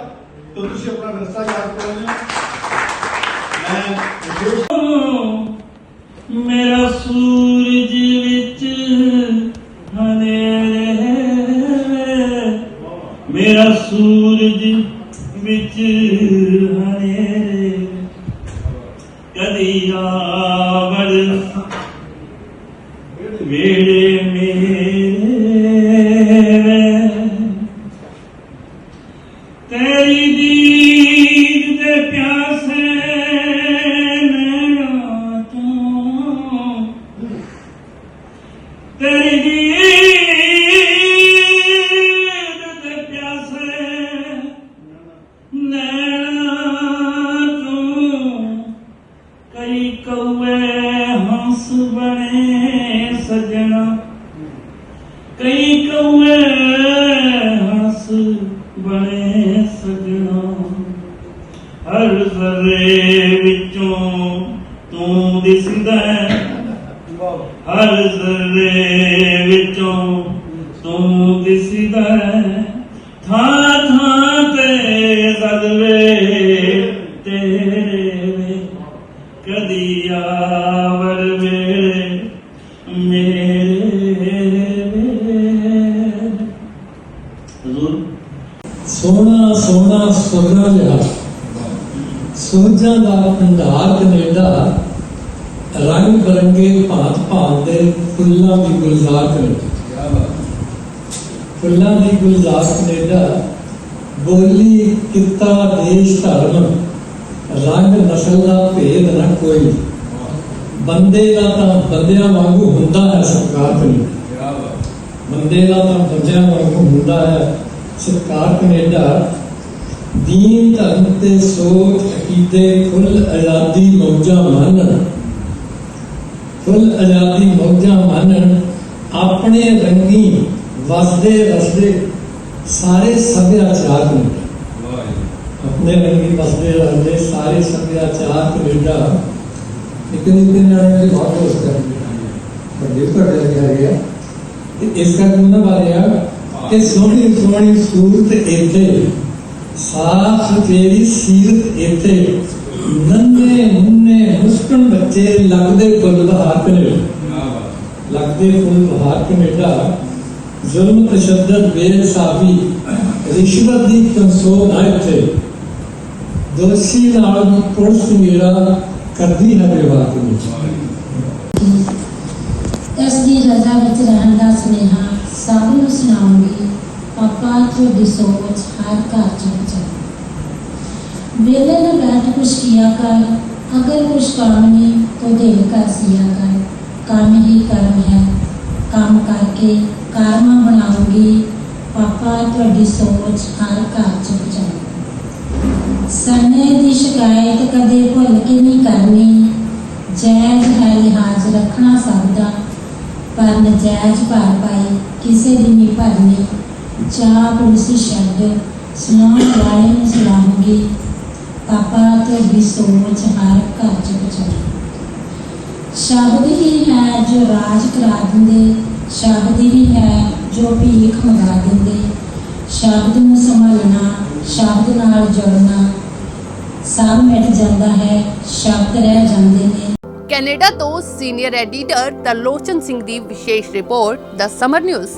ਤੁਸੀਂ ਆਪਣਾ ਵਿਰਸਾ ਯਾਦ ਕਰੋ। ਮੇਰਾ ਸੂਰਜ ਵਿੱਚ ਹਨੇਰੇ, ਮੇਰਾ ਸੂਰਜ ਵਿੱਚ ਹਨੇਰੇ, ਕਦੀ ਆਵੜ ਵੇੜੇ ਮੇਰੇ। ਤੇਰੀ ਦੀਦ ਦੇ ਪਿਆਸੇ ਨੈਣਾਂ ਤੋਂ, ਤੇਰੀ ਦੀਦ ਦੇ ਪਿਆਸੇ ਨੈਣਾਂ ਤੋਂ, ਕਈ ਕਊਏ ਹੰਸ ਬਣੇ ਸਜਣਾ, ਕਈ ਕਊਏ ਹੰਸ ਬਣੇ ਸਜਣਾ। ਹਰ ਜ਼ਰੇ ਵਿੱਚੋਂ ਤੂੰ ਦਿਸਦਾ, ਹਰ ਜ਼ਰੇ ਵਿੱਚੋਂ ਤੂੰ ਦਿਸਦਾ। ਥਾਂ ਥਾਂ ਤੇ ਜ਼ਲਵੇ ਤੇਰੇ ਵੇ, ਕਦੀ ਆਵੜ ਵੇਲੇ ਮੇਰੇ ਵੇ। ਹਜ਼ੂਰ ਸੋਹਣਾ ਸੋਹਣਾ ਸੁਰਨਾ ਲਿਆ, ਸੂਰਜਾਂ ਦਾ ਭੰਡਾਰ ਕਨੇਡਾ, ਰੰਗ ਬਰੰਗੇ ਭਾਂਤ ਭਾਂਤ ਦੇ ਫੁੱਲਾਂ ਦੀ ਗੁਲਜ਼ਾਰ ਕਨੇਡਾ। ਫੁੱਲਾਂ ਦੀ ਗੁਲਜ਼ਾਰ ਕਨੇਡਾ, ਬੋਲੀ ਕਿੱਤਾ ਦੇਸ਼ ਧਰਮ, ਰੰਗ ਨਸਲ ਦਾ ਭੇਦ ਨਾ ਕੋਈ। ਬੰਦੇ ਦਾ ਤਾਂ ਬੰਦਿਆਂ ਵਾਂਗੂ ਹੁੰਦਾ ਹੈ ਸਰਕਾਰ ਕਨੇਡਾ, ਬੰਦੇ ਦਾ ਤਾਂ ਬੰਦਿਆਂ ਵਾਂਗੂ ਹੁੰਦਾ ਹੈ ਸਰਕਾਰ ਕਨੇਡਾ। ਦੀਨ ਧਰਮ ਤੇ ਸੋਚ ਅਕੀਦੇ ਫੁੱਲ ਆਜ਼ਾਦੀ ਮੌਜਾਂ ਮਾਨਣ, ਫੁੱਲ ਆਜ਼ਾਦੀ ਮੌਜਾਂ ਮਾਨਣ। ਆਪਣੇ ਰੰਗੀ ਵਸਦੇ ਰਸਦੇ ਸਾਰੇ ਸੱਭਿਆਚਾਰ ਕਨੇਡਾ, ਆਪਣੇ ਰੰਗੀ ਵਸਦੇ ਰਸਦੇ ਸਾਰੇ ਸੱਭਿਆਚਾਰ ਕਨੇਡਾ। ਇੱਕ ਨਿੱਕੇ ਨਿਆਣੇ ਦੇ ਬਹੁਤ ਦੋਸਤ ਹੈ, ਵੱਡੇ ਤੁਹਾਡੇ ਲੱਗੇ ਗਿਆ। ਇਸ ਕਰਕੇ ਉਹਨਾਂ ਬਾਰੇ ਆ ਕਿ ਸੋਹਣੀ ਸੋਹਣੀ ਸੂਰਤ ਇੱਥੇ, ਸਾਫ ਤੇਰੀ ਸੀਰਤ ਇੱਥੇ, ਨੰਨੇ ਮੁੰਨੇ ਮੁਸਕਣ ਬੱਚੇ ਲੱਗਦੇ ਫੁੱਲ ਬਹਾਰ ਕਨੇਡਾ, ਲੱਗਦੇ ਫੁੱਲ ਬਹਾਰ ਕਨੇਡਾ। ਜ਼ੁਲਮ ਤਸ਼ੱਦਦ ਬੇਇਨਸਾਫੀ ਰਿਸ਼ਵਤ ਦੀ ਕੰਸੋਲ ਹੈ ਇੱਥੇ ਦੋਸ਼ੀ ਨਾਲ ਵੀ ਪੁਲਿਸ ਮੇਰਾ ਕਰਦੀ ਹੈ ਵਿਵਾਦ ਵਿੱਚ ਇਸ ਦੀ ਰਜ਼ਾ ਵਿੱਚ ਰਹਿਣ ਦਾ ਸੁਨੇਹਾ ਸਭ ਨੂੰ ਸੁਣਾਉਂਗੀ। ਪਾਪਾ ਤੁਹਾਡੀ ਸੋਚ हर घर चल जाए। वेले न बैठ कुछ किया कर, अगर कुछ काम नहीं तो दिल कर सिया कर। काम ही कर्म है, काम करके कर्म बनाऊंगी। पापा ਤੁਹਾਡੀ सोच हर घर चल जाए। समय की शिकायत कदे भुल के नहीं करनी। जायज है लिहाज रखना सबका, पर नजायज भरपाई किसी दी नहीं भरनी। चाह पुलिसी शब्द सुनाने वाले ने सुनाऊंगी। पापा ਤੁਹਾਡੀ सोच हर घर च पहुंचाए। शब्द ही है जो राज करा देंगे, शब्द ही है जो भीख मंगा देंगे। शब्द ਨੂੰ संभालना, शब्द नाल जुड़ना सब मिट जाता है, शब्द रह जाते हैं। ਕੈਨੇਡਾ ਤੋਂ ਸੀਨੀਅਰ ਐਡੀਟਰ ਤਰਲੋਚਨ ਸਿੰਘ ਦੀ ਵਿਸ਼ੇਸ਼ ਰਿਪੋਰਟ ਦ ਸਮਰ ਨਿਊਜ਼।